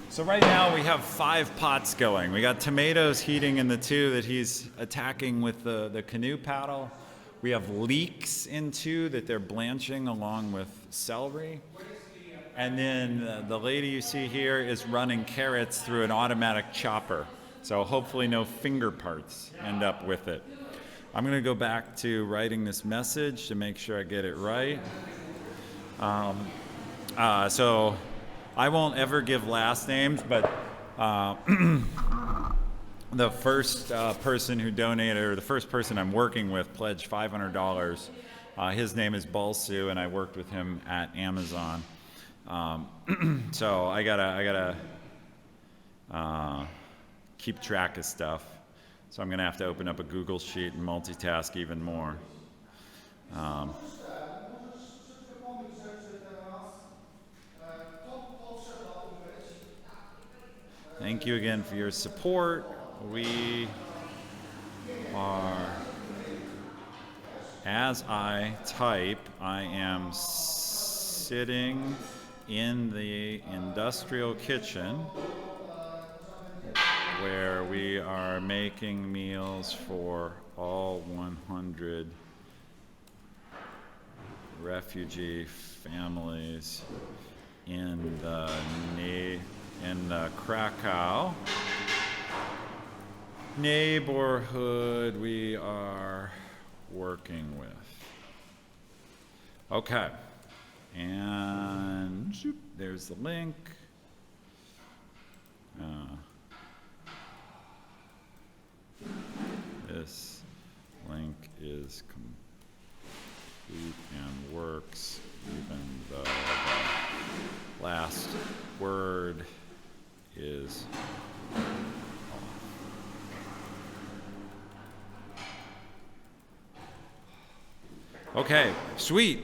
So right now we have 5 pots going. We got tomatoes heating in the 2 that he's attacking with the canoe paddle. We have leeks in 2 that they're blanching along with celery. And then the lady you see here is running carrots through an automatic chopper. So hopefully no finger parts end up with it. I'm going to go back to writing this message to make sure I get it right. So I won't ever give last names, but the first person who donated, or the first person I'm working with, pledged $500. His name is Balsu, and I worked with him at Amazon. So I gotta keep track of stuff. So I'm gonna have to open up a Google Sheet and multitask even more. Thank you again for your support. We are, as I type, I am sitting in the industrial kitchen where we are making meals for all 100 refugee families in the Krakow neighborhood we are working with. Okay, and zoop, there's the link. This link is complete and works, even though the last word is off. Okay, sweet.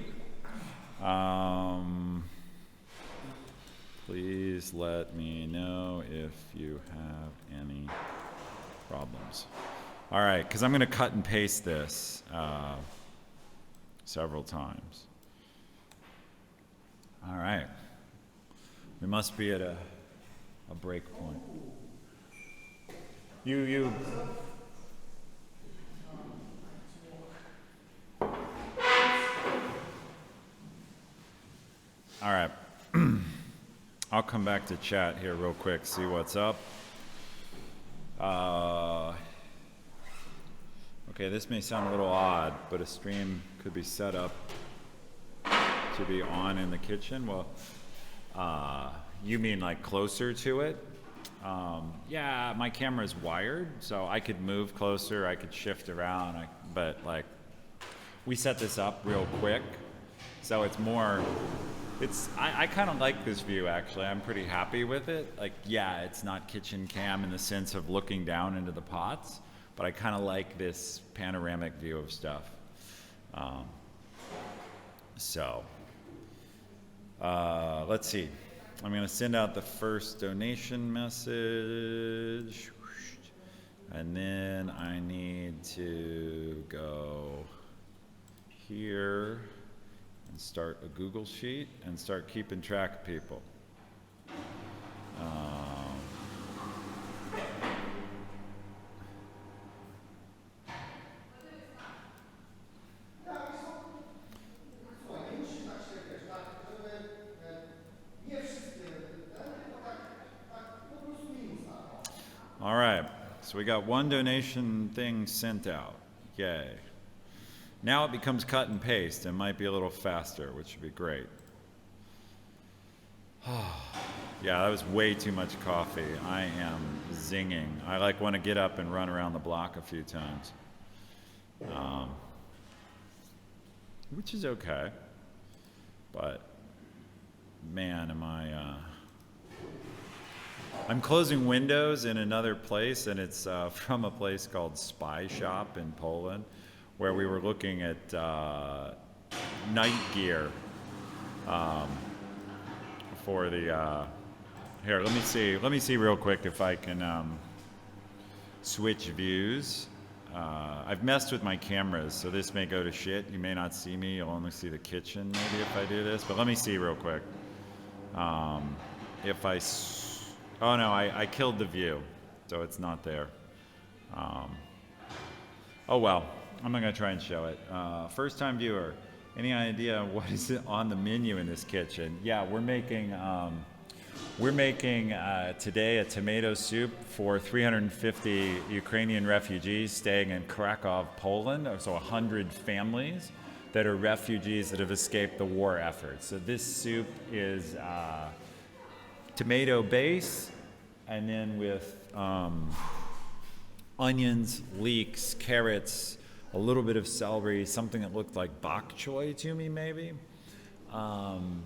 Please let me know if you have any problems. All right, because I'm going to cut and paste this several times. All right. We must be at a break point. You. All right. I'll come back to chat here real quick, see what's up. Okay, this may sound a little odd, but a stream could be set up to be on in the kitchen. Well, you mean like closer to it? Yeah, my camera's wired, so I could move closer, I could shift around, but like, we set this up real quick, so it's more, I kind of like this view actually. I'm pretty happy with it. Like, yeah, it's not kitchen cam in the sense of looking down into the pots, but I kind of like this panoramic view of stuff. Let's see. I'm going to send out the first donation message, and then I need to go here and start a Google Sheet and start keeping track of people. All right, so we got one donation thing sent out. Yay. Now it becomes cut and paste and might be a little faster, which would be great. Yeah, that was way too much coffee. I am zinging. I like want to get up and run around the block a few times. Which is okay. But man, I'm closing windows in another place, and it's from a place called Spy Shop in Poland, where we were looking at night gear for the. Here, let me see real quick if I can switch views. I've messed with my cameras, so this may go to shit. You may not see me. You'll only see the kitchen maybe if I do this. But let me see real quick. If I. Oh no, I killed the view, so it's not there. Oh well, I'm not gonna try and show it. First time viewer, any idea what is on the menu in this kitchen? Yeah, we're making today a tomato soup for 350 Ukrainian refugees staying in Krakow, Poland, so 100 families that are refugees that have escaped the war effort. So this soup is tomato base, and then with onions, leeks, carrots, a little bit of celery, something that looked like bok choy to me maybe. And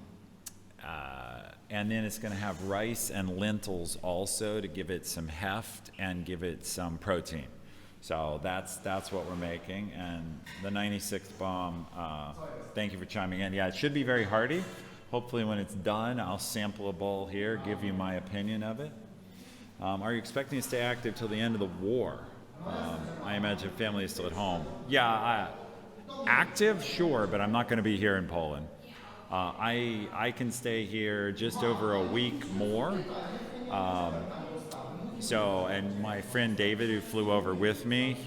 then it's going to have rice and lentils also to give it some heft and give it some protein. So that's what we're making. And the 96th bomb, thank you for chiming in. Yeah, it should be very hearty. Hopefully when it's done, I'll sample a bowl here, give you my opinion of it. Are you expecting to stay active till the end of the war? I imagine family is still at home. Yeah, active, sure, but I'm not going to be here in Poland. I can stay here just over a week more. And my friend David, who flew over with me,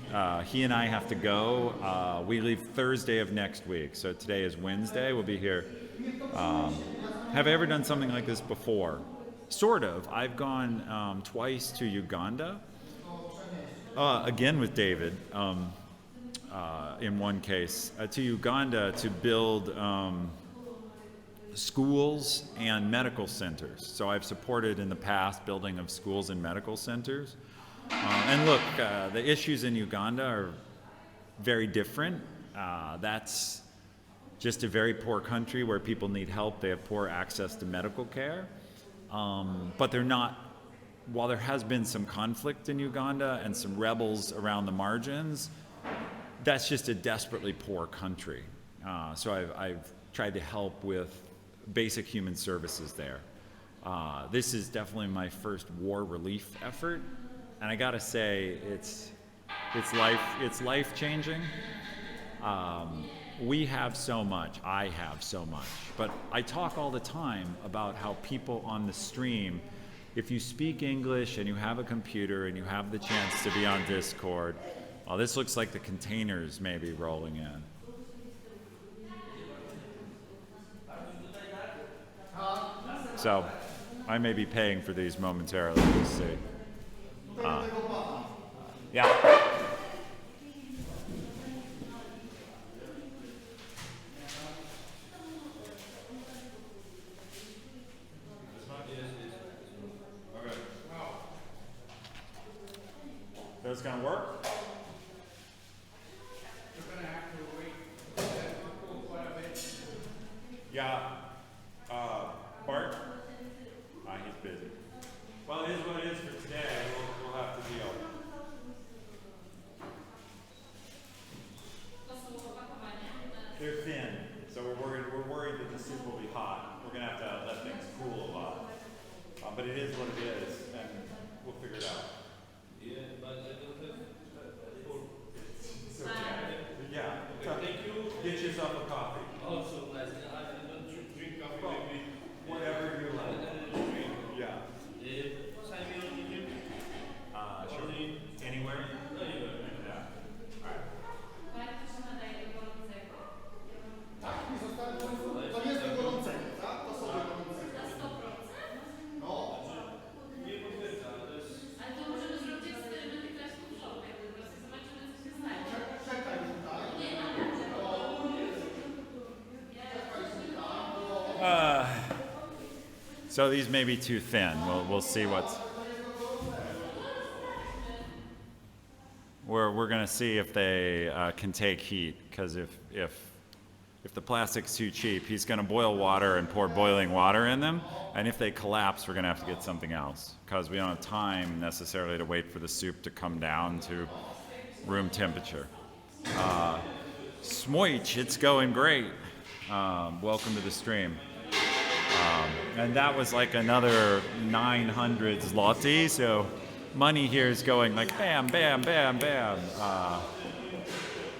he and I have to go. We leave Thursday of next week, so today is Wednesday. We'll be here. Have I ever done something like this before? Sort of. I've gone twice to Uganda, again with David, in one case, to Uganda to build schools and medical centers. So I've supported in the past building of schools and medical centers. And look, the issues in Uganda are very different. That's just a very poor country where people need help. They have poor access to medical care. But they're not, while there has been some conflict in Uganda and some rebels around the margins, that's just a desperately poor country. So I've tried to help with basic human services there. This is definitely my first war relief effort, and I gotta say, it's life changing. We have so much, I have so much, but I talk all the time about how people on the stream, if you speak English and you have a computer and you have the chance to be on Discord, well, this looks like the containers may be rolling in. So I may be paying for these momentarily, we'll see. Yeah. That's gonna work? You're gonna have to wait quite a bit. Yeah. Bart? He's busy. Well, it is what it is for today. We'll have to deal. They're thin, so we're worried that the soup will be hot. We're gonna have to let things cool a lot. But it is what it is, and we'll figure it out. Yeah, but I don't have It's okay. Yeah. Thank you. Get yourself a coffee. also nice. I don't drink coffee maybe. Whatever you like. Drink. Yeah. Sign me on YouTube. Sure. Anywhere? Anywhere. Yeah. Alright. Tak, i zostało, to nie jest do gorącego, tak? To są do gorącego. No. Nie potwierdza, ale to jest... Ale to możemy zrobić eksperyment i grać w szopę, po prostu zobaczymy, co się stanie. Czekaj tutaj. So these may be too thin. We'll see what's. We're gonna see if they can take heat, because if the plastic's too cheap, he's gonna boil water and pour boiling water in them, and if they collapse, we're gonna have to get something else, because we don't have time necessarily to wait for the soup to come down to room temperature. Smoich, it's going great. Welcome to the stream. And that was like another 900 zloty, so money here is going like bam, bam, bam, bam.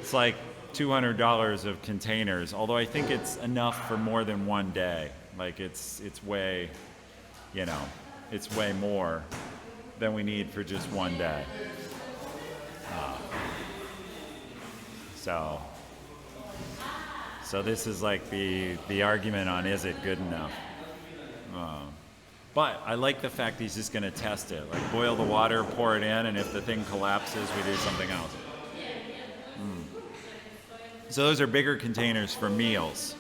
It's like $200 of containers, although I think it's enough for more than one day. Like it's way, it's way more than we need for just one day. So this is like the argument on, is it good enough? But I like the fact he's just gonna test it. Like boil the water, pour it in, and if the thing collapses, we do something else. So those are bigger containers for meals.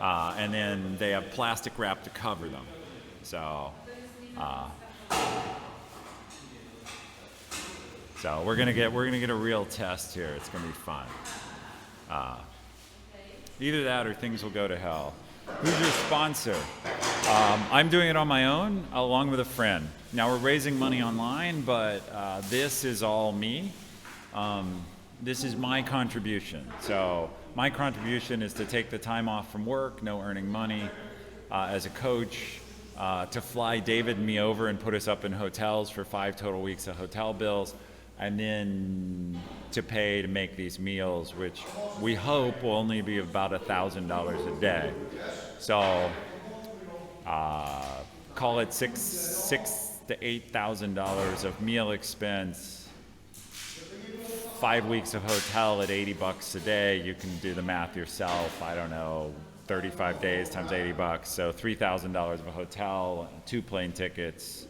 And then they have plastic wrap to cover them. So we're gonna get a real test here. It's gonna be fun. Either that or things will go to hell. Who's your sponsor? I'm doing it on my own, along with a friend. Now we're raising money online, but this is all me. This is my contribution. So my contribution is to take the time off from work, no earning money, as a coach, to fly David and me over and put us up in hotels for 5 total weeks of hotel bills, and then to pay to make these meals, which we hope will only be about $1,000 a day. So call it $6,000 to $8,000 of meal expense, 5 weeks of hotel at $80 a day. You can do the math yourself. I don't know, 35 days times $80. So $3,000 of a hotel, 2 plane tickets.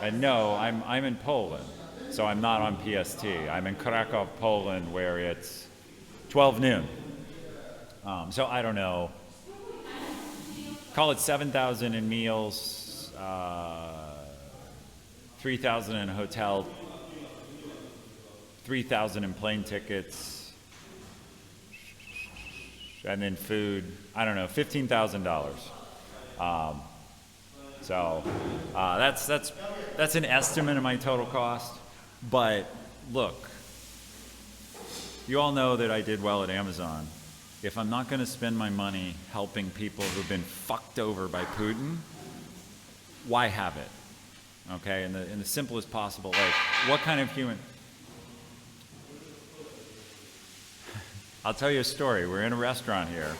And no, I'm in Poland, so I'm not on PST. I'm in Krakow, Poland, where it's 12 noon. So I don't know. Call it 7,000 in meals, 3,000 in a hotel, 3,000 in plane tickets, and then food. I don't know, $15,000. So that's an estimate of my total cost. But look, You all know that I did well at Amazon. If I'm not going to spend my money helping people who've been fucked over by Putin, why have it? Okay, in the simplest possible, like, what kind of human? I'll tell you a story. We're in a restaurant here.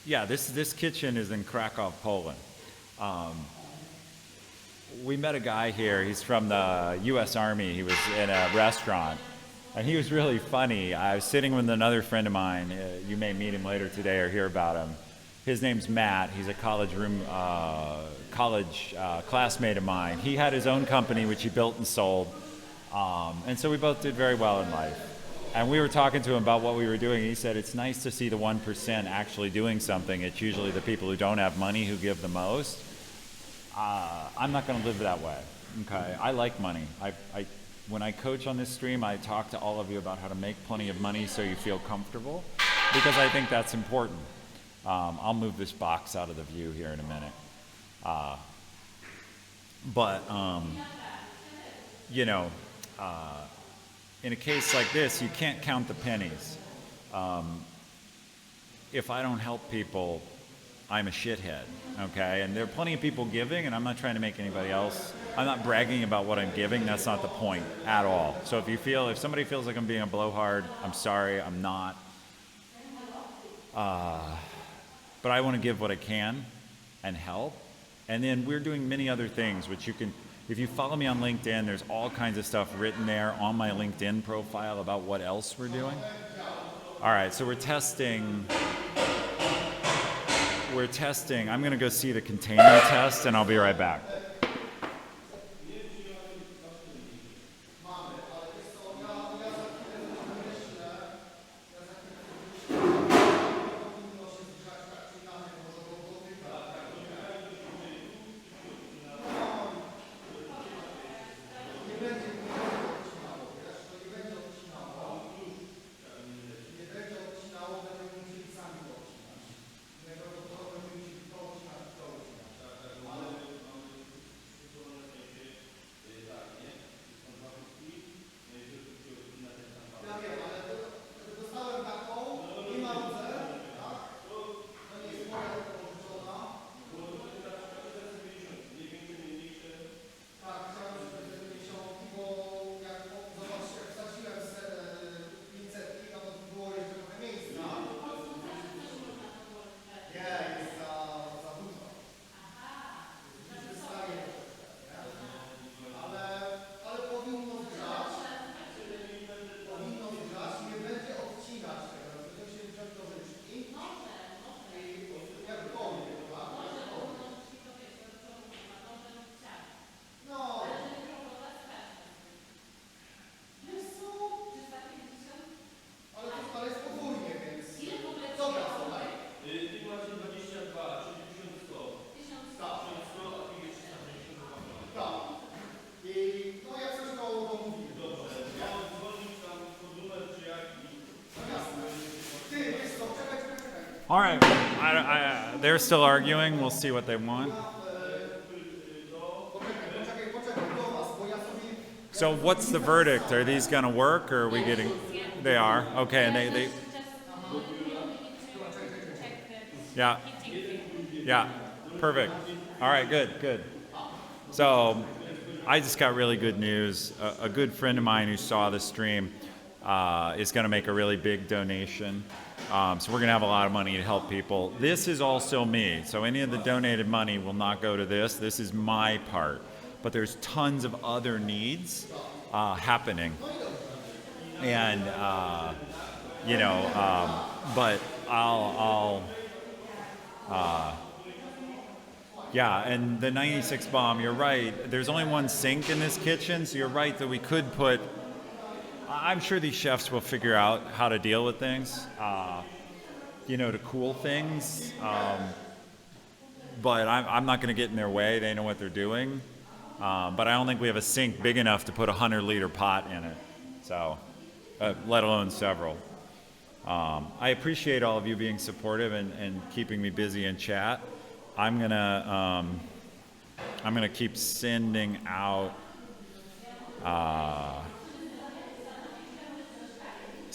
Yeah, this kitchen is in Krakow, Poland. We met a guy here. He's from the U.S. Army. He was in a restaurant, and he was really funny. I was sitting with another friend of mine. You may meet him later today or hear about him. His name's Matt. He's a college classmate of mine. He had his own company, which he built and sold, and so we both did very well in life. And we were talking to him about what we were doing. He said, it's nice to see the 1% actually doing something. It's usually the people who don't have money who give the most. I'm not going to live that way. Okay, I like money. When I coach on this stream, I talk to all of you about how to make plenty of money so you feel comfortable, because I think that's important. I'll move this box out of the view here in a minute. You know, in a case like this, you can't count the pennies. If I don't help people, I'm a shithead, okay? And there are plenty of people giving, and I'm not trying to make anybody else, I'm not bragging about what I'm giving, that's not the point at all. So if somebody feels like I'm being a blowhard, I'm sorry, I'm not. But I want to give what I can and help. And then we're doing many other things, which you can, if you follow me on LinkedIn, there's all kinds of stuff written there on my LinkedIn profile about what else we're doing. All right, so we're testing. I'm going to go see the container test, and I'll be right back. All right, they're still arguing. We'll see what they want. So what's the verdict? Are these going to work, or are we getting... They are? Okay, and they... Yeah. Yeah, perfect. All right, good. So I just got really good news. A good friend of mine who saw the stream is going to make a really big donation. So we're going to have a lot of money to help people. This is also me. So any of the donated money will not go to this. This is my part. But there's tons of other needs happening. And, but yeah, and the 96 bomb, you're right. There's only one sink in this kitchen, so you're right that we could put... I'm sure these chefs will figure out how to deal with things, to cool things. But I'm not going to get in their way. They know what they're doing. But I don't think we have a sink big enough to put a 100-liter pot in it, so let alone several. I appreciate all of you being supportive and keeping me busy in chat. I'm gonna keep sending out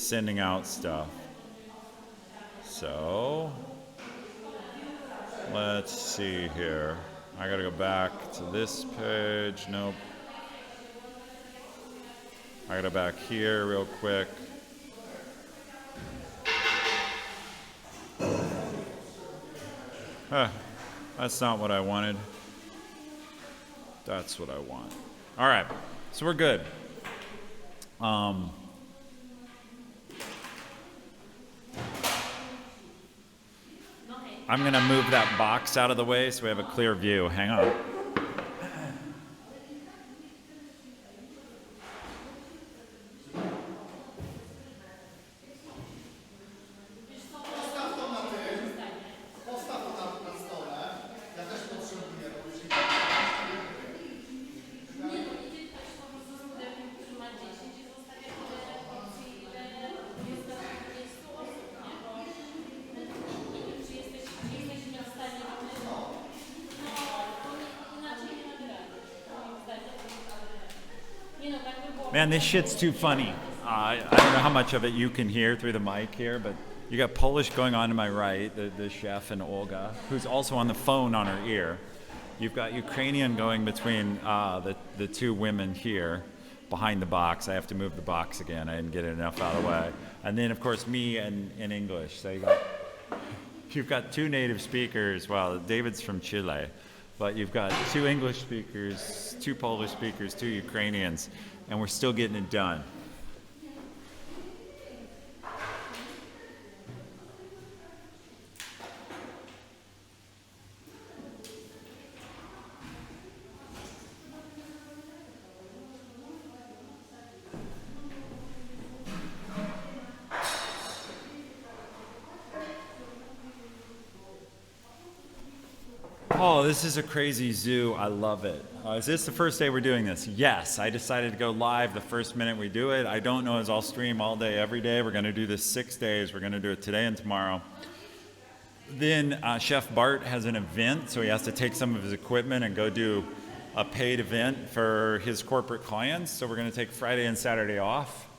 sending out stuff. So let's see here. I gotta go back to this page. Nope. I gotta go back here real quick. That's not what I wanted. That's what I want. All right, so we're good. I'm gonna move that box out of the way so we have a clear view. Hang on. Postaw to na stole. Ja też potrzebuję, bo Man, this shit's too funny. I don't know how much of it you can hear through the mic here, but you got Polish going on to my right, the chef and Olga, who's also on the phone on her ear. You've got Ukrainian going between the two women here behind the box. I have to move the box again. I didn't get it enough out of the way. And then, of course, me and in English. So you've got two native speakers. Well, David's from Chile. But you've got two English speakers, two Polish speakers, two Ukrainians, and we're still getting it done. Oh, this is a crazy zoo. I love it. Is this the first day we're doing this? Yes. I decided to go live the first minute we do it. I don't know as I'll stream all day, every day. We're going to do this 6 days. We're going to do it today and tomorrow. Then Chef Bart has an event, so he has to take some of his equipment and go do a paid event for his corporate clients. So we're going to take Friday and Saturday off.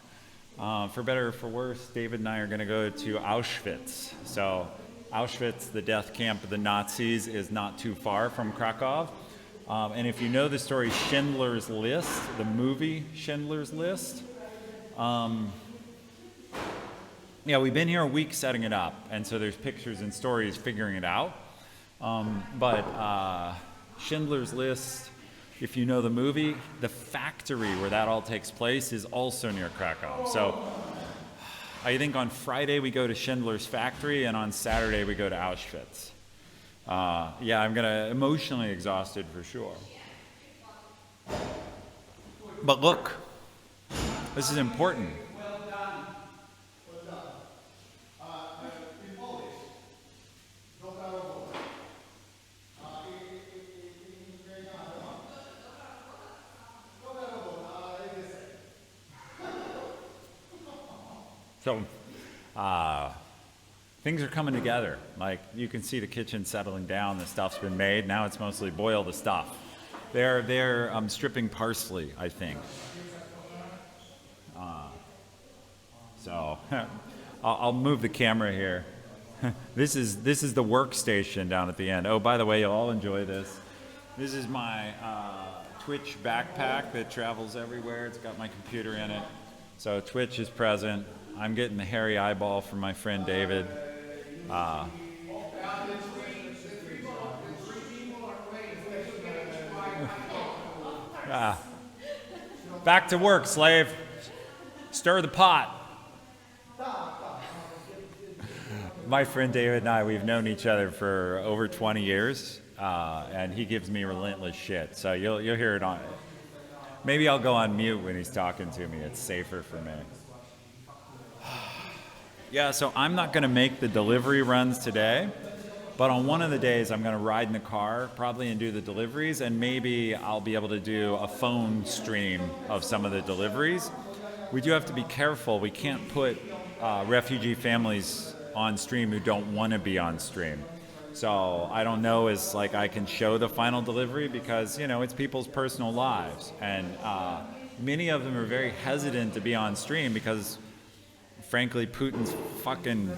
For better or for worse, David and I are going to go to Auschwitz. So Auschwitz, the death camp of the Nazis, is not too far from Krakow. And if you know the story Schindler's List, the movie Schindler's List, yeah, we've been here a week setting it up, and so there's pictures and stories figuring it out. But Schindler's List, if you know the movie, the factory where that all takes place is also near Krakow. So I think on Friday we go to Schindler's factory, and on Saturday we go to Auschwitz. Yeah, I'm emotionally exhausted for sure. But look, this is important. So, things are coming together. Like, you can see the kitchen settling down. The stuff's been made. Now it's mostly boil the stuff. They're stripping parsley, I think. So, I'll move the camera here. This is the workstation down at the end. Oh, by the way, you'll all enjoy this. This is my Twitch backpack that travels everywhere. It's got my computer in it. So Twitch is present. I'm getting the hairy eyeball from my friend David. Back to work, slave. Stir the pot. My friend David and I, we've known each other for over 20 years, and he gives me relentless shit. So you'll hear it on. Maybe I'll go on mute when he's talking to me. It's safer for me. Yeah, so I'm not going to make the delivery runs today, but on one of the days I'm going to ride in the car probably and do the deliveries, and maybe I'll be able to do a phone stream of some of the deliveries. We do have to be careful. We can't put refugee families on stream who don't want to be on stream. So I don't know as like I can show the final delivery because, you know, it's people's personal lives. And many of them are very hesitant to be on stream because frankly, Putin's fucking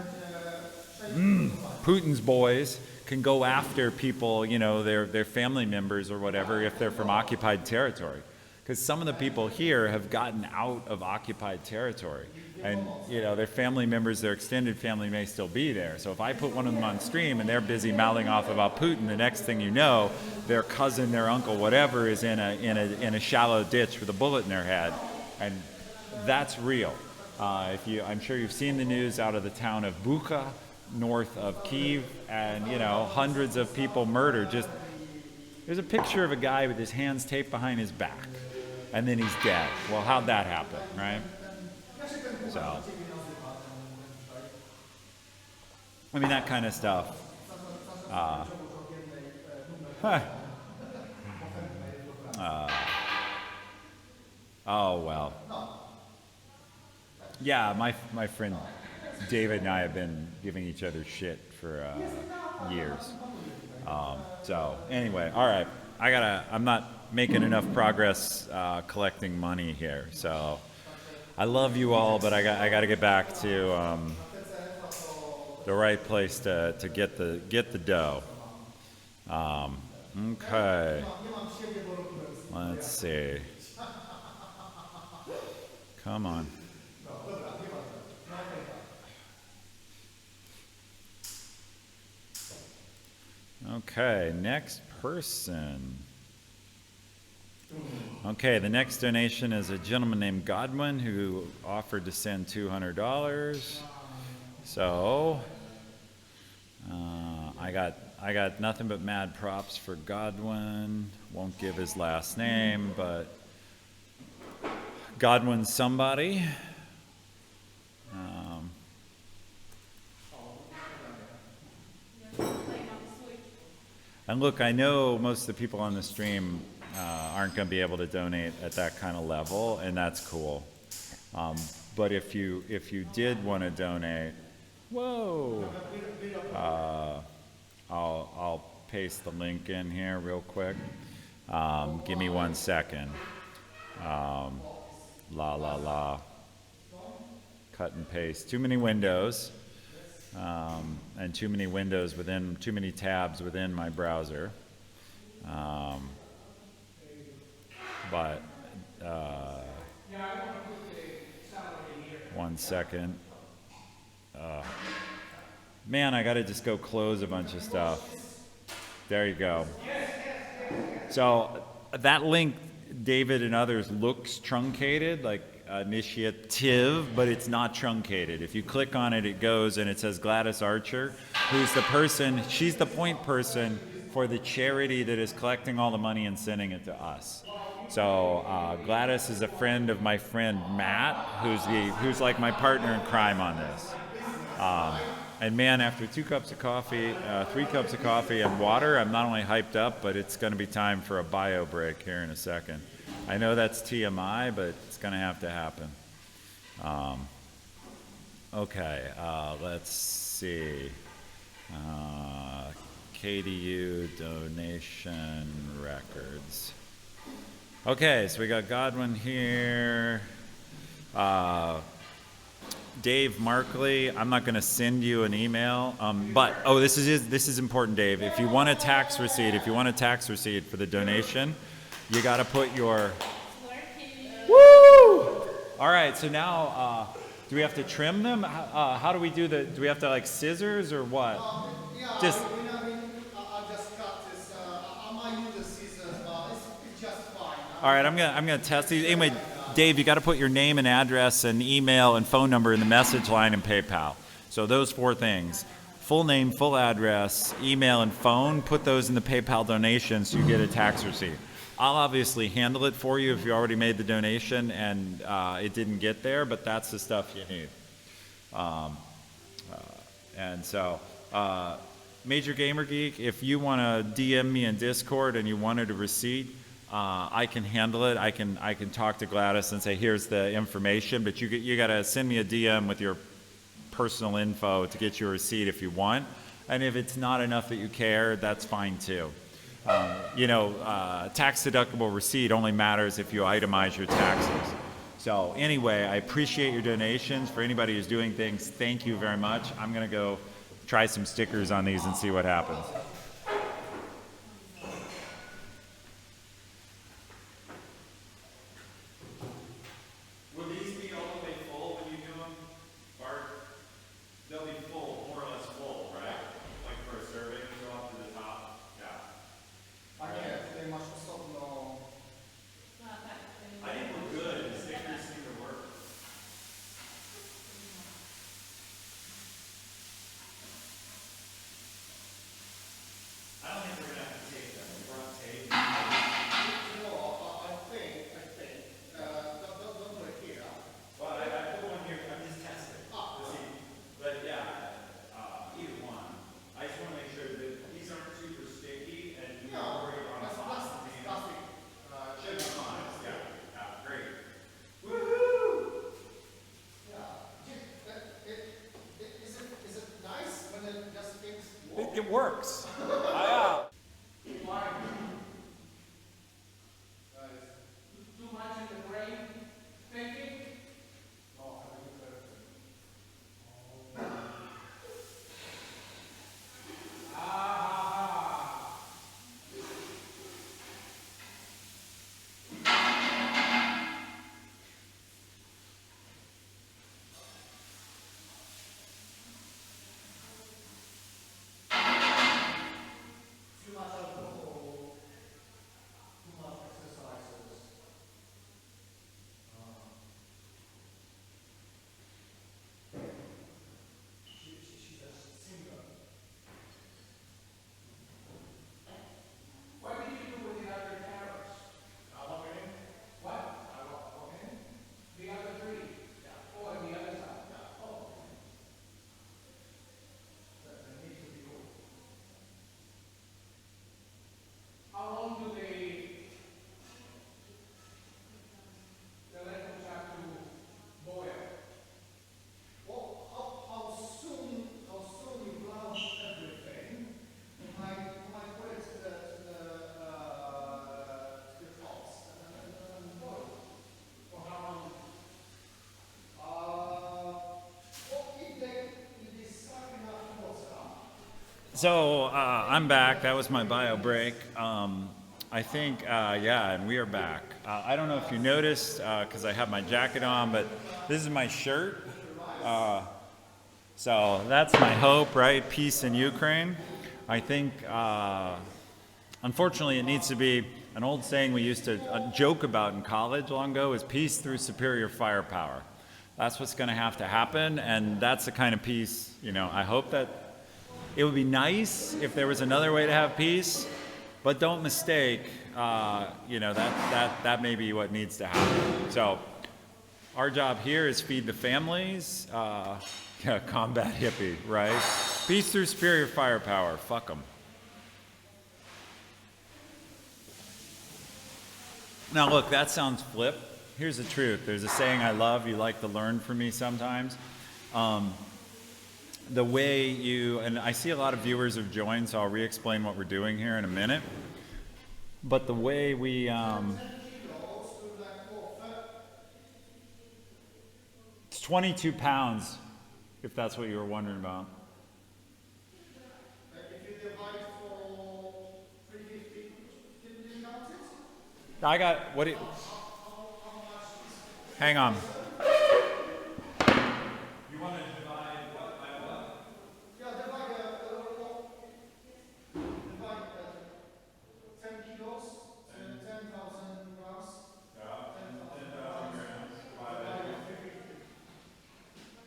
Putin's boys can go after people, you know, their family members or whatever, if they're from occupied territory. Because some of the people here have gotten out of occupied territory. And, you know, their family members, their extended family may still be there. So if I put one of them on stream and they're busy mouthing off about Putin, the next thing you know, their cousin, their uncle, whatever, is in a shallow ditch with a bullet in their head. And that's real. I'm sure you've seen the news out of the town of Bucha, north of Kyiv, and, you know, hundreds of people murdered. There's a picture of a guy with his hands taped behind his back, and then he's dead. Well, how'd that happen, right? So, I mean, that kind of stuff. Oh, well. Yeah, my friend David and I have been giving each other shit for years. So anyway, all right. I'm not making enough progress collecting money here. So I love you all, but I got to get back to the right place to get the dough. Okay. Let's see. Come on. Okay, next person. Okay, the next donation is a gentleman named Godwin who offered to send $200. So, I got nothing but mad props for Godwin. Won't give his last name, but Godwin's somebody. And look, I know most of the people on the stream aren't going to be able to donate at that kind of level, and that's cool. But if you did want to donate, whoa, I'll paste the link in here real quick. Give me 1 second. Cut and paste. Too many windows. And too many windows within, too many tabs within my browser. But 1 second. Man, I gotta just go close a bunch of stuff. There you go. So that link, David and others, looks truncated, like initiative, but it's not truncated. If you click on it, it goes and it says Gladys Archer, who's the person, she's the point person for the charity that is collecting all the money and sending it to us. So Gladys is a friend of my friend Matt, who's like my partner in crime on this. And man, after 2 cups of coffee, 3 cups of coffee and water, I'm not only hyped up, but it's going to be time for a bio break here in a second. I know that's TMI, but it's going to have to happen. Okay, let's see. KDU donation records. Okay, so we got Godwin here. Dave Markley, I'm not going to send you an email, but this is important, Dave. If you want a tax receipt, for the donation, you got to put your. Woo! All right, so now do we have to trim them? How do we do the? Do we have to like scissors or what? Yeah, I'll just cut this. I might use the scissors, but it's just fine. All right, I'm gonna test these. Anyway, Dave, you got to put your name and address and email and phone number in the message line in PayPal. So those 4 things: full name, full address, email, and phone. Put those in the PayPal donation so you get a tax receipt. I'll obviously handle it for you if you already made the donation and it didn't get there, but that's the stuff you need. And so, Major Gamer Geek, if you want to DM me in Discord and you wanted a receipt, I can handle it. I can talk to Gladys and say, here's the information, but you got to send me a DM with your personal info to get your receipt if you want. And if it's not enough that you care, that's fine too. Tax deductible receipt only matters if you itemize your taxes. So anyway, I appreciate your donations. For anybody who's doing things, thank you very much. I'm gonna go try some stickers on these and see what happens. Will these be all the way full when you do them, Bart? They'll be full, more or less full, right? Like for a serving, go up to the top? Yeah. A nie, tutaj masz osobno. I think we're good. The stickers seem to work. I don't think we're gonna have to tape them. We brought tape. No, I think, don't do it here. Well, I put one here. I'm just testing to see. But yeah, either one. I just want to make sure that these aren't super sticky and you're not worried about That's plastic. plastic. Should be fine. Yeah. Great. Woohoo! Yeah. Is it nice when it just fits? It works. Too much in the brain thinking? Oh, I think too much alcohol, too much exercises. She's a singer. What did you do with the other carrots? What? The other three? Yeah. Oh, and the other side? Yeah. Oh. They need to be cooked. How long do the lentils have to boil? Well, how soon you blanch everything, you might put it to the pots and boil. For how long? Well, if they suck enough water. So I'm back. That was my bio break. I think, yeah, and we are back. I don't know if you noticed, because I have my jacket on, but this is my shirt. So that's my hope, right? Peace in Ukraine. I think, unfortunately, it needs to be an old saying we used to joke about in college long ago is peace through superior firepower. That's what's going to have to happen, and that's the kind of peace, I hope that it would be nice if there was another way to have peace, but don't mistake, that may be what needs to happen. So our job here is feed the families, combat hippie, right? Peace through superior firepower, fuck them. Now look, that sounds flip. Here's the truth. There's a saying I love, you like to learn from me sometimes. The way and I see a lot of viewers have joined, so I'll re-explain what we're doing here in a minute. But the way we, it's 22 pounds, if that's what you were wondering about. If you divide for 350 ounces, I got, what do you, hang on. You want to divide what by what? yeah, divide 10 kilos, 10,000 grams. Yeah, 10,000 grams divided.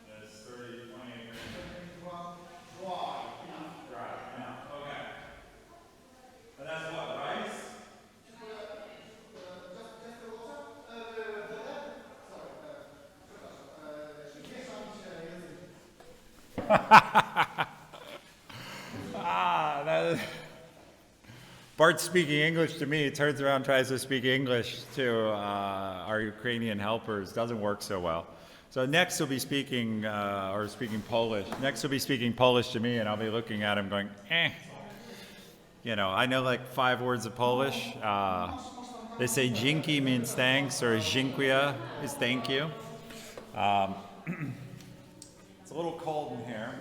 That's 28 grams. Dry. Dry, yeah, okay. And that's what, rice? Just the water? Wodę? Sorry, przepraszam. Mieszam język. Bart's speaking English to me, turns around, tries to speak English to our Ukrainian helpers, doesn't work so well. So next he'll be speaking, speaking Polish. Next he'll be speaking Polish to me, and I'll be looking at him going, eh. I know like 5 words of Polish. They say dzięki means thanks, or dziękuję is thank you. It's a little cold in here.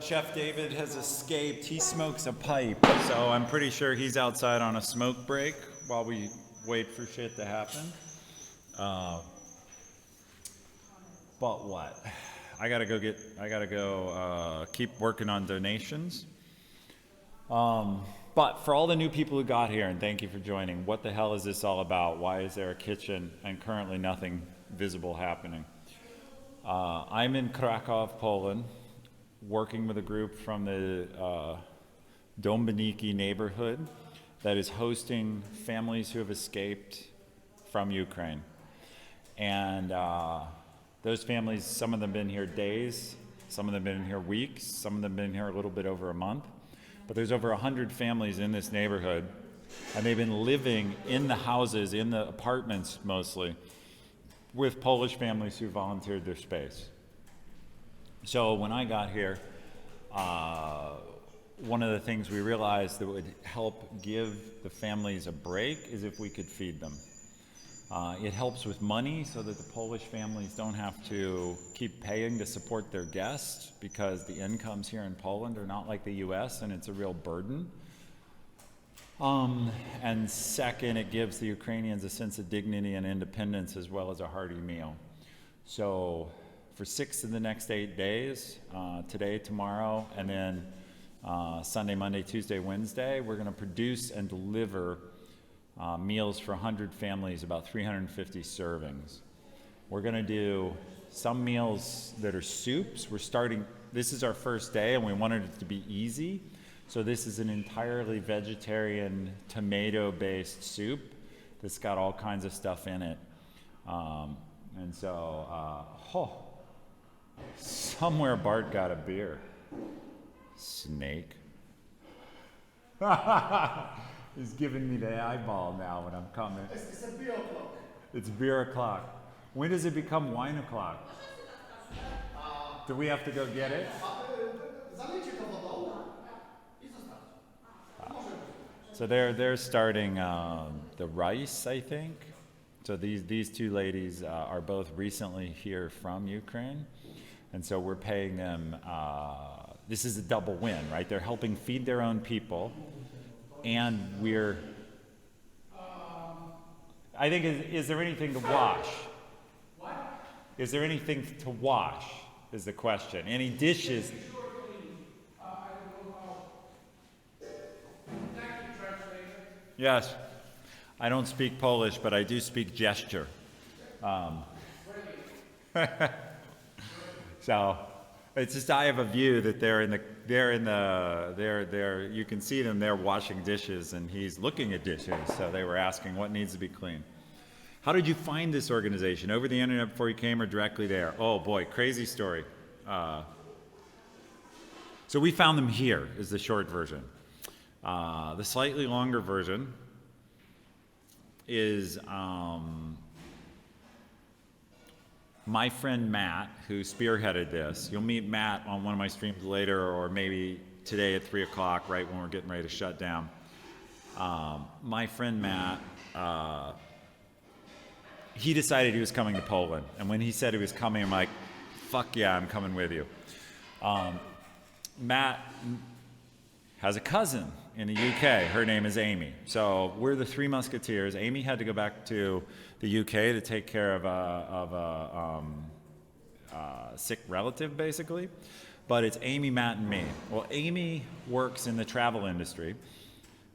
Chef David has escaped. He smokes a pipe, so I'm pretty sure he's outside on a smoke break while we wait for shit to happen. But what? I gotta go keep working on donations. But for all the new people who got here, and thank you for joining, what the hell is this all about? Why is there a kitchen and currently nothing visible happening? I'm in Krakow, Poland, working with a group from the Dombiniki neighborhood that is hosting families who have escaped from Ukraine. And those families, some of them been here days, some of them been here weeks, some of them been here a little bit over a month. But there's over 100 families in this neighborhood, and they've been living in the houses, in the apartments mostly, with Polish families who volunteered their space. So when I got here, one of the things we realized that would help give the families a break is if we could feed them. It helps with money so that the Polish families don't have to keep paying to support their guests, because the incomes here in Poland are not like the US, and it's a real burden. And second, it gives the Ukrainians a sense of dignity and independence as well as a hearty meal. So for 6 of the next 8 days, today, tomorrow, and then Sunday, Monday, Tuesday, Wednesday, we're gonna produce and deliver meals for 100 families, about 350 servings. We're gonna do some meals that are soups. This is our first day, and we wanted it to be easy. So this is an entirely vegetarian, tomato-based soup that's got all kinds of stuff in it. Somewhere Bart got a beer. Snake. He's giving me the eyeball now when I'm coming. It's a beer o'clock. It's beer o'clock. When does it become wine o'clock? Do we have to go get it? Zalejcie to wodą i zostawcie. So they're starting the rice, I think. So these two ladies are both recently here from Ukraine, and so we're paying them. This is a double win, right? They're helping feed their own people, and I think, is there anything to wash? What? Is there anything to wash, is the question. Any dishes? Yes. I don't speak Polish, but I do speak gesture. So it's just, I have a view that you can see them, they're washing dishes and he's looking at dishes. So they were asking what needs to be cleaned. How did you find this organization? Over the internet before you came, or directly there? Oh boy, crazy story. So we found them here, is the short version. The slightly longer version is my friend Matt, who spearheaded this. You'll meet Matt on one of my streams later, or maybe today at 3 o'clock, right when we're getting ready to shut down. My friend Matt, he decided he was coming to Poland. And when he said he was coming, I'm like, fuck yeah, I'm coming with you. Matt has a cousin in the UK. Her name is Amy. So we're the three musketeers. Amy had to go back to the UK to take care of a sick relative, basically. But it's Amy, Matt, and me. Well, Amy works in the travel industry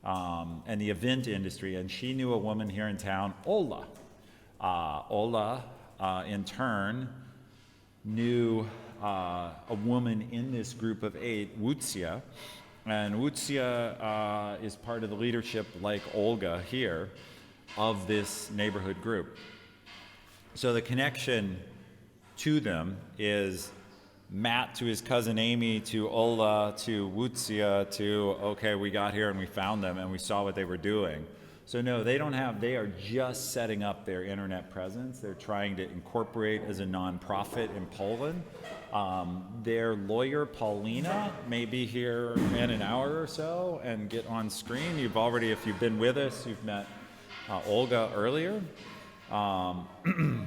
and the event industry, and she knew a woman here in town, Ola. Ola, in turn, knew a woman in this group of 8, Wucja. And Wucja is part of the leadership, like Olga here, of this neighborhood group. So the connection to them is Matt to his cousin Amy, to Ola, to Wucja, to, okay, we got here and we found them and we saw what they were doing. So no, they don't have, they are just setting up their internet presence. They're trying to incorporate as a nonprofit in Poland. Their lawyer, Paulina, may be here in an hour or so and get on screen. You've already, if you've been with us, you've met Olga earlier.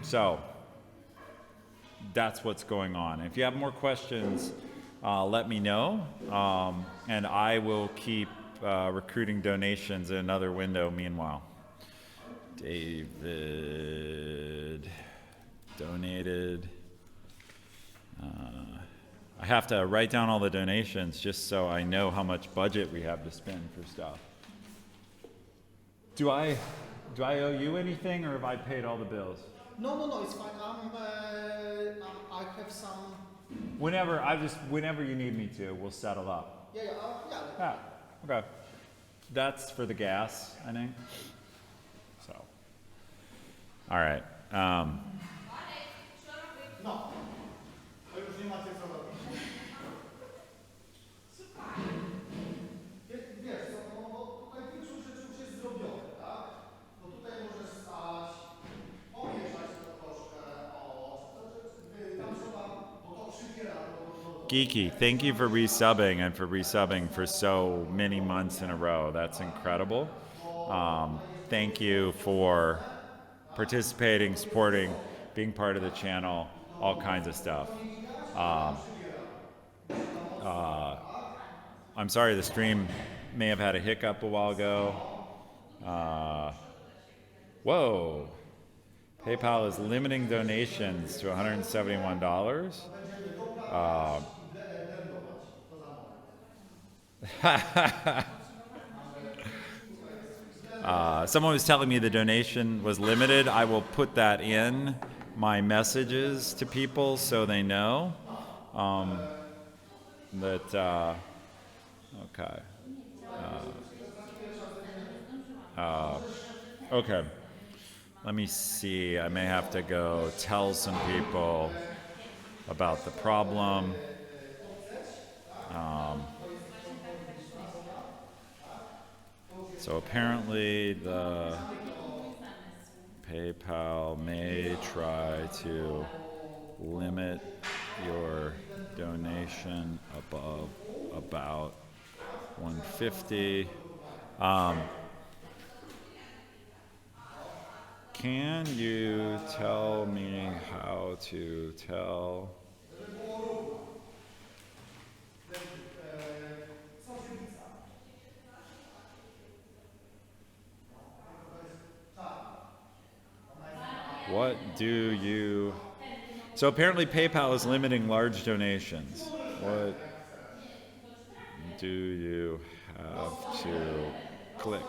So that's what's going on. If you have more questions, let me know, and I will keep recruiting donations in another window meanwhile. David donated. I have to write down all the donations just so I know how much budget we have to spend for stuff. Do I owe you anything, or have I paid all the bills? No, it's fine. I have some. Whenever you need me to, we'll settle up. Yeah. Yeah, okay. That's for the gas, I think. So, all right. No. To już nie macie co robić. Wiesz co, bo tutaj większość rzeczy już jest zrobione, tak? Bo tutaj możesz stać, pomieszać to troszkę, tam trzeba, bo to przybiera Geeky, thank you for resubbing and for resubbing for so many months in a row. That's incredible. Thank you for participating, supporting, being part of the channel, all kinds of stuff. I'm sorry the stream may have had a hiccup a while ago. Whoa. PayPal is limiting donations to $171. Someone was telling me the donation was limited. I will put that in my messages to people so they know that, okay. Okay. Let me see. I may have to go tell some people about the problem. So apparently the PayPal may try to limit your donation above about 150. Can you tell me how to tell? What do you... So apparently PayPal is limiting large donations. What do you have to click?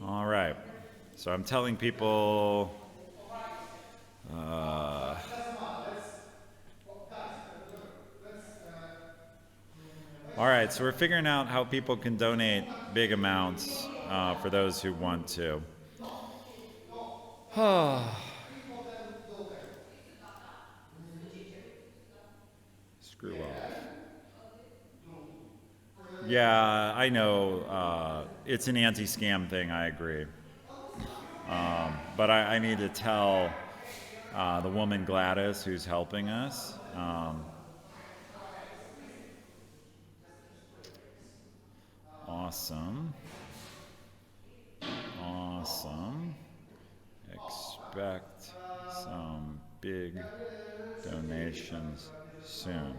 All right, so I'm telling people, all right, so we're figuring out how people can donate big amounts for those who want to. Screw off. Yeah, I know. It's an anti-scam thing, I agree. But I need to tell the woman Gladys who's helping us. Awesome. Awesome. Expect some big donations soon.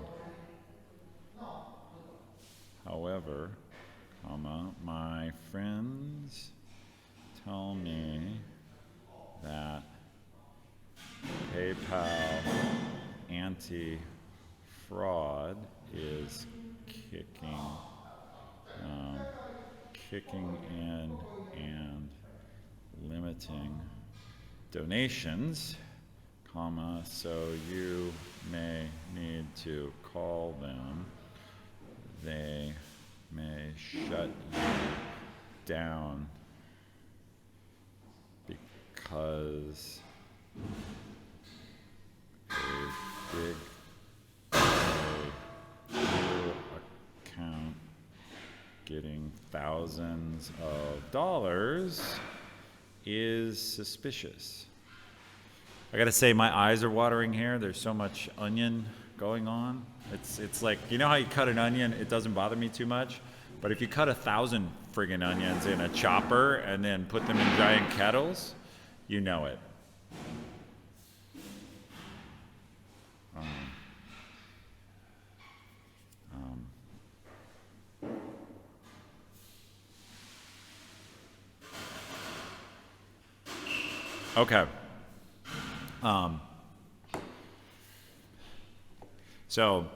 However, my friends tell me that PayPal anti-fraud is kicking in and limiting donations, comma, so you may need to call them. They may shut you down because a big new account getting thousands of dollars is suspicious. I gotta say, my eyes are watering here. There's so much onion going on. It's like, you know how you cut an onion, it doesn't bother me too much, but if you cut 1,000 friggin' onions in a chopper and then put them in giant kettles, you know it. Okay. So,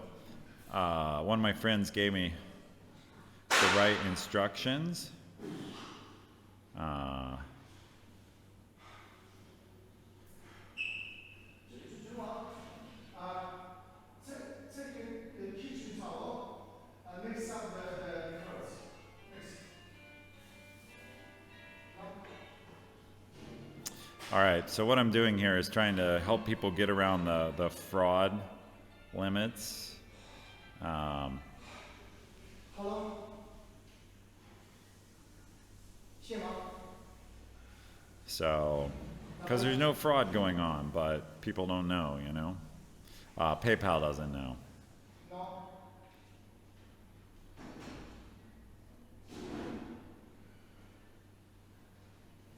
one of my friends gave me the right instructions. Take a kitchen towel and mix up the curds. Mix. All right, so what I'm doing here is trying to help people get around the fraud limits. Hello? Siema. So, because there's no fraud going on, but people don't know, you know? PayPal doesn't know. No.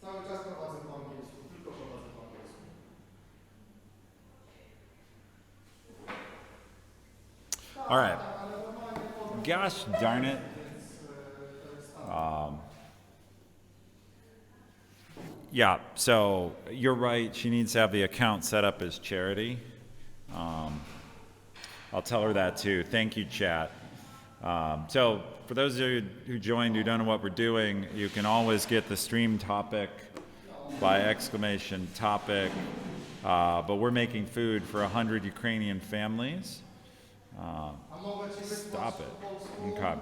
Cały czas prowadzę po angielsku, tylko prowadzę po angielsku. All right. Ale normalnie powiem, Gosh darn it. więc to jest tam. Yeah, so you're right. She needs to have the account set up as charity. I'll tell her that too. Thank you, chat. So for those of you who joined who don't know what we're doing, you can always get the stream topic by exclamation topic. But we're making food for 100 Ukrainian families. Stop it. Okay.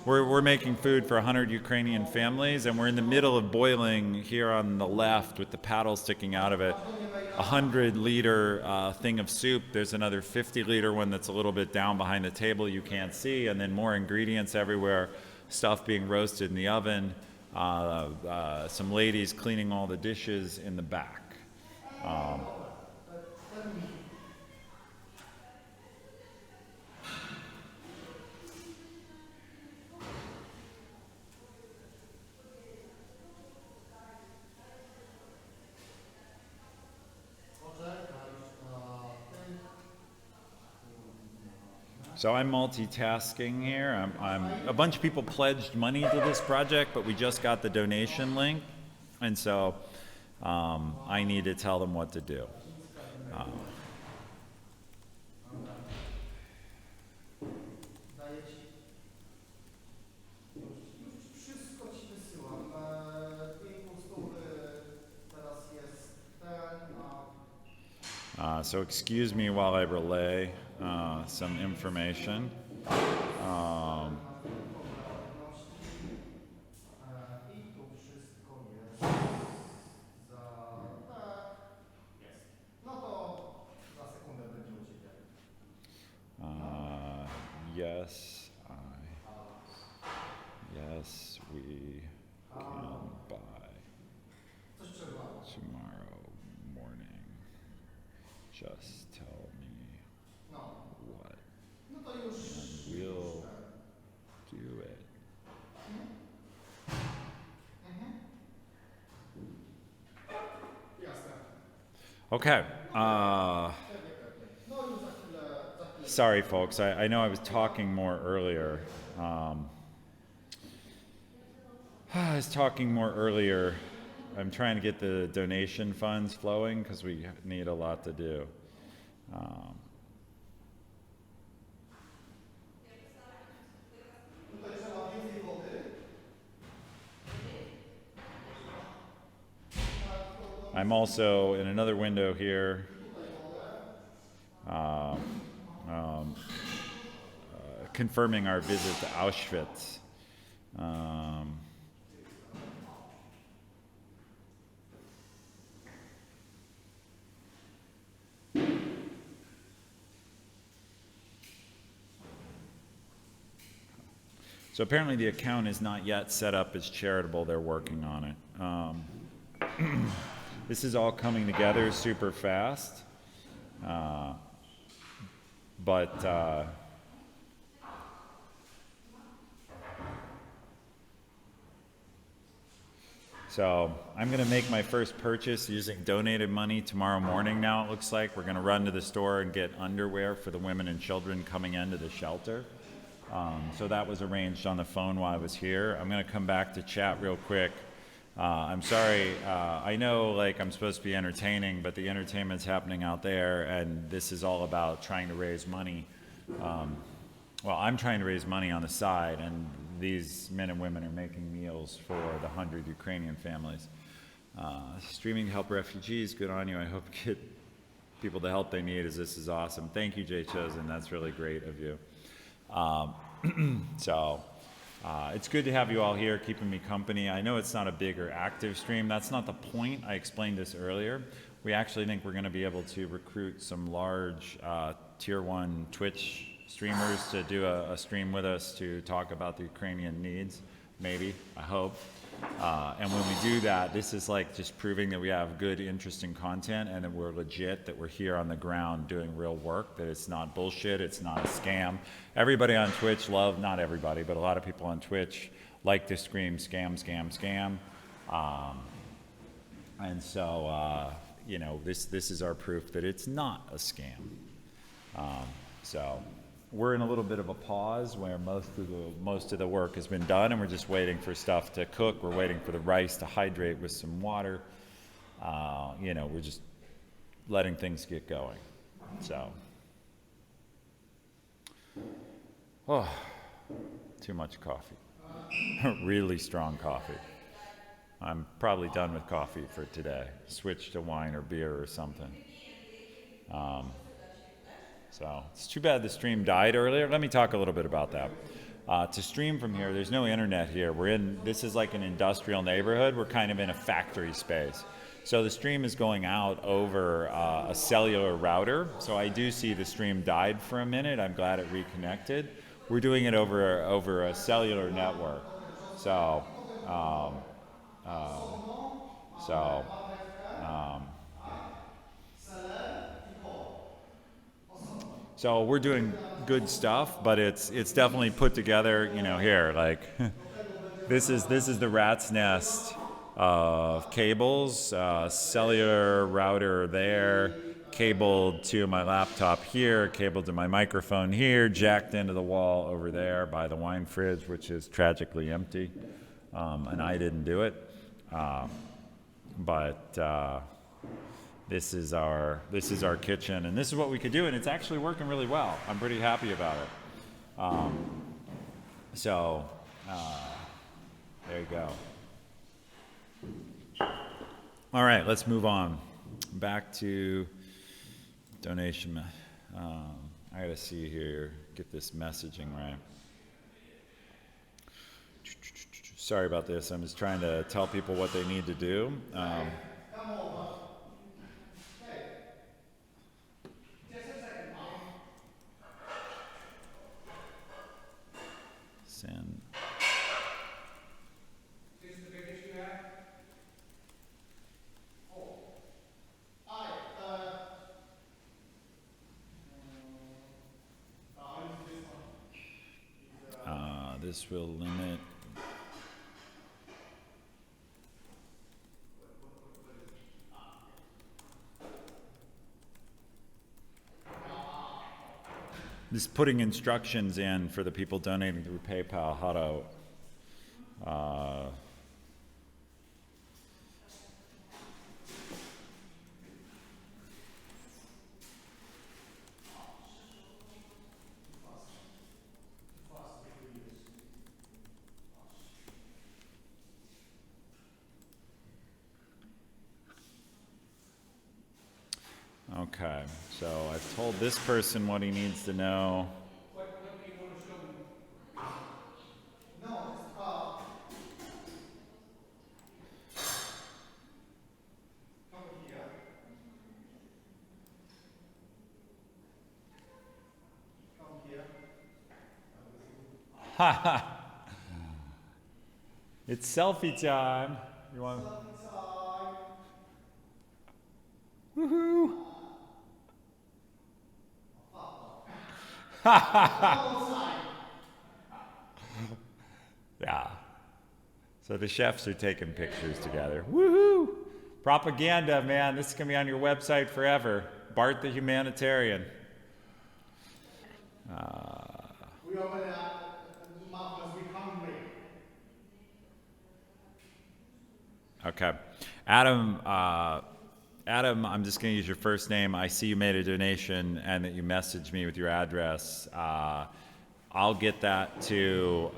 We're making food for 100 Ukrainian families, and we're in the middle of boiling here on the left with the paddle sticking out of it. 100-liter thing of soup. There's another 50-liter one that's a little bit down behind the table you can't see, and then more ingredients everywhere, stuff being roasted in the oven, some ladies cleaning all the dishes in the back. So I'm multitasking here. A bunch of people pledged money to this project, but we just got the donation link, and so I need to tell them what to do. Daję ci. Już wszystko ci wysyłam. 2,5 stówy teraz jest ten. So excuse me while I relay some information. I tu wszystko jest za... Tak, jest. No to za sekundę będzie u Ciebie. Yes, yes, we can buy Coś przerwało. tomorrow morning. Just tell me No. what, No to już... and we'll do it. Jasne. Okay. No już za chwilę... Sorry, folks. I know I was talking more earlier. I was talking more earlier. I'm trying to get the donation funds flowing because we need a lot to do. Tutaj trzeba więcej wody. I'm also in another window here confirming our visit to Auschwitz. So apparently the account is not yet set up as charitable. They're working on it. This is all coming together super fast. So I'm going to make my first purchase using donated money tomorrow morning now, it looks like. We're going to run to the store and get underwear for the women and children coming into the shelter. So that was arranged on the phone while I was here. I'm going to come back to chat real quick. I'm sorry, I know like I'm supposed to be entertaining, but the entertainment's happening out there, and this is all about trying to raise money. Well, I'm trying to raise money on the side, and these men and women are making meals for the 100 Ukrainian families. Streaming to help refugees, good on you. I hope you get people the help they need, as this is awesome. Thank you, Jay Chosen, that's really great of you. It's good to have you all here, keeping me company. I know it's not a big or active stream. That's not the point. I explained this earlier. We actually think we're going to be able to recruit some large tier 1 Twitch streamers to do a stream with us to talk about the Ukrainian needs, maybe, I hope. And when we do that, this is like just proving that we have good, interesting content and that we're legit, that we're here on the ground doing real work, that it's not bullshit, it's not a scam. Everybody on Twitch not everybody, but a lot of people on Twitch like to scream scam, scam, scam. And so, you know, this is our proof that it's not a scam. So we're in a little bit of a pause where most of the work has been done, and we're just waiting for stuff to cook. We're waiting for the rice to hydrate with some water. You know, we're just letting things get going. So, oh, too much coffee. Really strong coffee. I'm probably done with coffee for today. Switch to wine or beer or something. So it's too bad the stream died earlier. Let me talk a little bit about that. To stream from here, there's no internet here. This is like an industrial neighborhood. We're kind of in a factory space. So the stream is going out over a cellular router. So I do see the stream died for a minute. I'm glad it reconnected. We're doing it over a cellular network. So we're doing good stuff, but it's definitely put together, you know, here, like, this is the rat's nest of cables, cellular router there, cabled to my laptop here, cabled to my microphone here, jacked into the wall over there by the wine fridge, which is tragically empty, and I didn't do it, This is our kitchen, and this is what we could do, and it's actually working really well. I'm pretty happy about it. There you go. All right, let's move on. Back to donation. I gotta see here, get this messaging right. Sorry about this. I'm just trying to tell people what they need to do. Send. This is the biggest you have? Oh. I use this one. This will limit. Just putting instructions in for the people donating through PayPal, how to Okay, so I've told this person what he needs to know. What do you want to show me? No, just come here. Come here. It's selfie time. You want? Selfie time. Woohoo! Yeah. So the chefs are taking pictures together. Woohoo! Propaganda, man. This is going to be on your website forever. Bart the Humanitarian. We open mouth must be hungry. Okay. Adam, Adam, I'm just going to use your first name. I see you made a donation and that you messaged me with your address. I'll get that to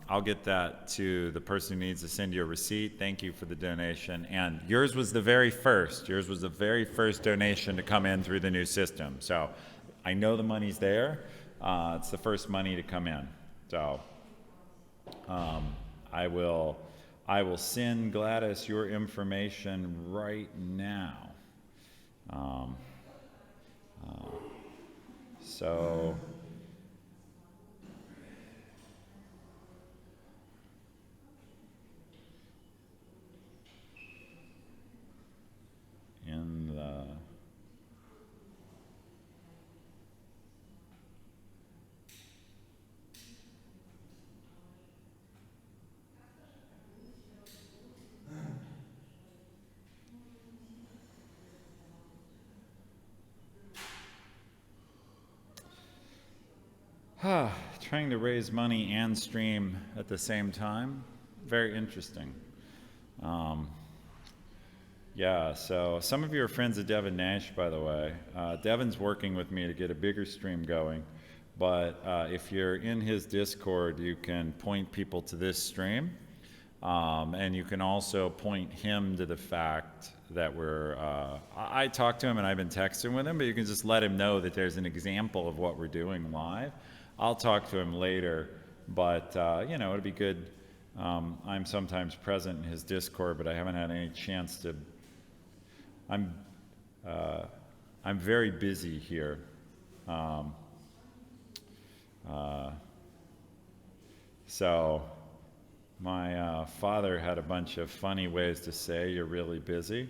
the person who needs to send you a receipt. Thank you for the donation. And yours was the very first. Yours was the very first donation to come in through the new system. So I know the money's there. It's the first money to come in. So I will send Gladys your information right now. So in the trying to raise money and stream at the same time. Very interesting. Yeah, so some of you are friends of Devin Nash, by the way. Devin's working with me to get a bigger stream going, but if you're in his Discord, you can point people to this stream, and you can also point him to the fact that I talked to him and I've been texting with him, but you can just let him know that there's an example of what we're doing live. I'll talk to him later, but you know, it'd be good. I'm sometimes present in his Discord, but I haven't had any chance to. I'm very busy here. So my father had a bunch of funny ways to say you're really busy.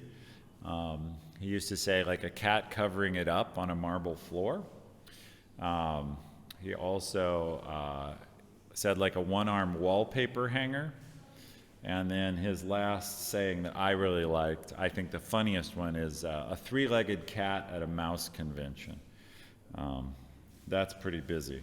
He used to say like a cat covering it up on a marble floor. He also said like a one-arm wallpaper hanger. And then his last saying that I really liked, I think the funniest one is a three-legged cat at a mouse convention. That's pretty busy.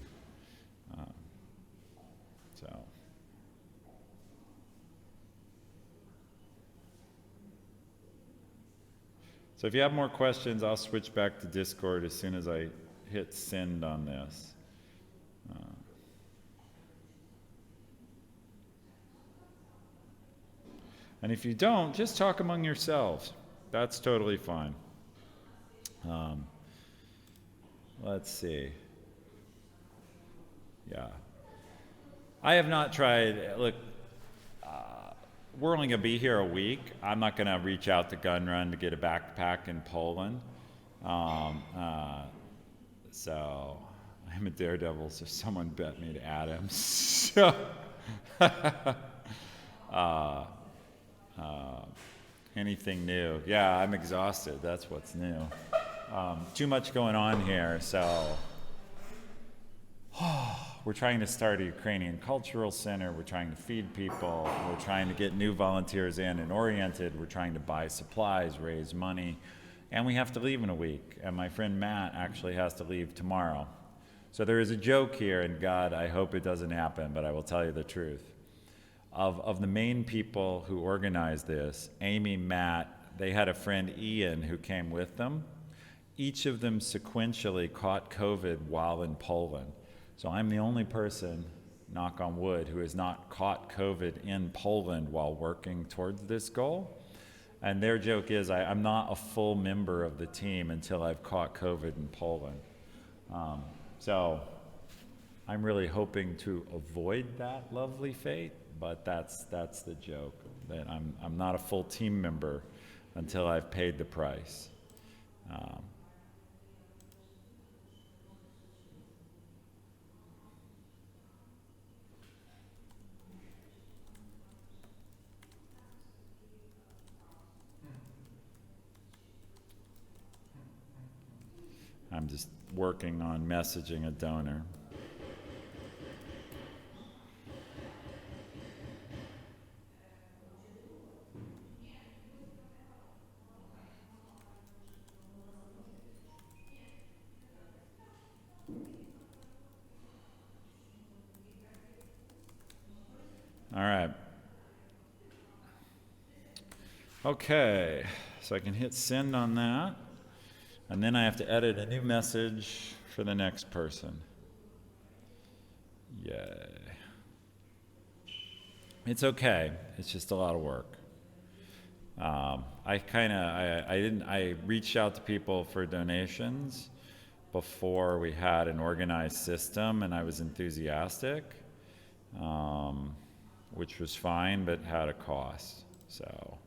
So if you have more questions, I'll switch back to Discord as soon as I hit send on this. And if you don't, just talk among yourselves. That's totally fine. Let's see. Yeah. I have not tried, look, we're only going to be here a week. I'm not going to reach out to Gun Run to get a backpack in Poland. So I'm a daredevil, so someone bet me to Adam. So anything new? Yeah, I'm exhausted. That's what's new. Too much going on here, so we're trying to start a Ukrainian cultural center. We're trying to feed people. We're trying to get new volunteers in and oriented. We're trying to buy supplies, raise money, and we have to leave in a week. And my friend Matt actually has to leave tomorrow. So there is a joke here, and God, I hope it doesn't happen, but I will tell you the truth. Of the main people who organized this, Amy, Matt, they had a friend, Ian, who came with them. Each of them sequentially caught COVID while in Poland. So I'm the only person, knock on wood, who has not caught COVID in Poland while working towards this goal. And their joke is, I'm not a full member of the team until I've caught COVID in Poland. So I'm really hoping to avoid that lovely fate, but that's the joke, that I'm not a full team member until I've paid the price. I'm just working on messaging a donor. All right. Okay, so I can hit send on that, and then I have to edit a new message for the next person. Yay. It's okay, it's just a lot of work. I reached out to people for donations before we had an organized system, and I was enthusiastic, which was fine, but had a cost, so.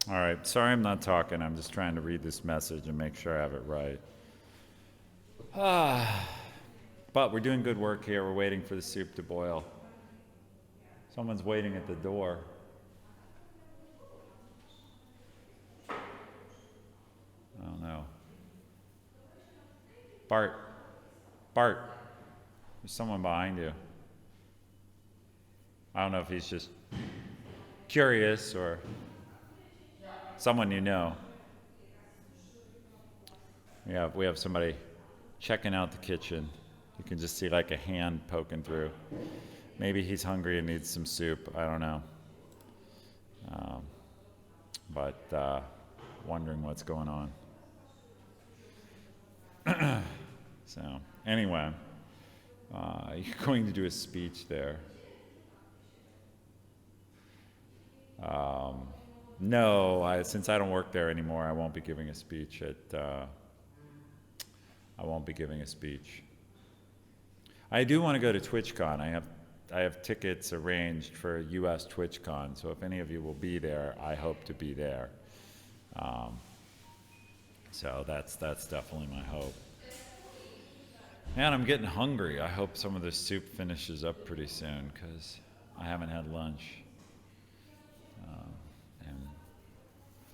All right, sorry I'm not talking. I'm just trying to read this message and make sure I have it right. But we're doing good work here. We're waiting for the soup to boil. Someone's waiting at the door. I don't know. Bart, there's someone behind you. I don't know if he's just curious or someone you know. We have somebody checking out the kitchen. You can just see like a hand poking through. Maybe he's hungry and needs some soup. I don't know. But wondering what's going on. So anyway, you're going to do a speech there. No, since I don't work there anymore, I won't be giving a speech I won't be giving a speech. I do want to go to TwitchCon. I have tickets arranged for US TwitchCon, so if any of you will be there, I hope to be there. So that's definitely my hope. And I'm getting hungry. I hope some of this soup finishes up pretty soon, because I haven't had lunch.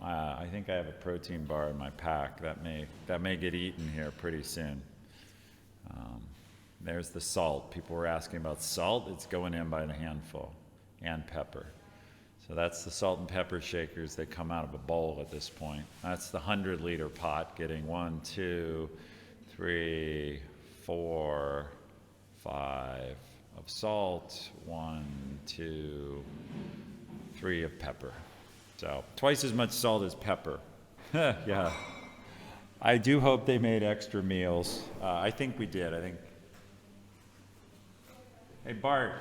I think I have a protein bar in my pack that may get eaten here pretty soon. There's the salt. People were asking about salt. It's going in by the handful, and pepper. So that's the salt and pepper shakers. They come out of a bowl at this point. That's the 100-liter pot getting 1, 2, 3, 4, 5 of salt, 1, 2, 3 of pepper. So twice as much salt as pepper. Yeah. I do hope they made extra meals. I think we did. Hey Bart,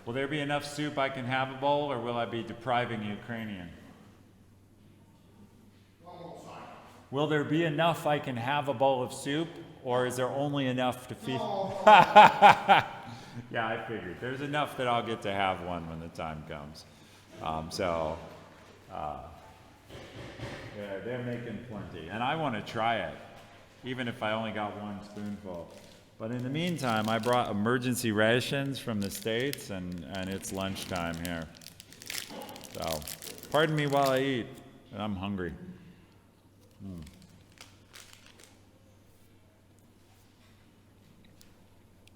will there be enough soup I can have a bowl, or will I be depriving Ukrainian? Will there be enough I can have a bowl of soup, or is there only enough to feed? Yeah, I figured. There's enough that I'll get to have one when the time comes. Yeah, they're making plenty. And I want to try it, even if I only got one spoonful. But in the meantime, I brought emergency rations from the States, and it's lunchtime here. So, pardon me while I eat, and I'm hungry.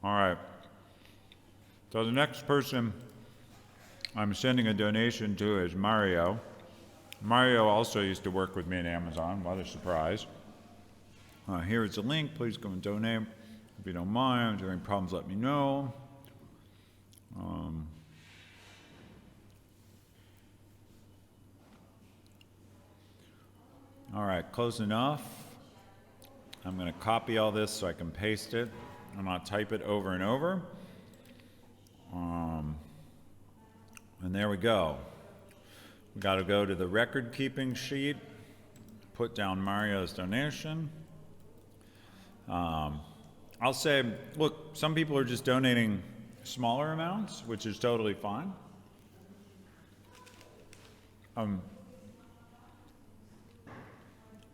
All right. So the next person I'm sending a donation to is Mario. Mario also used to work with me at Amazon. What a surprise. Here is the link. Please go and donate. If you don't mind, if there are any problems, let me know. All right, close enough. I'm going to copy all this so I can paste it. I'm going to type it over and over. And there we go. We got to go to the record keeping sheet, put down Mario's donation. I'll say, look, some people are just donating smaller amounts, which is totally fine.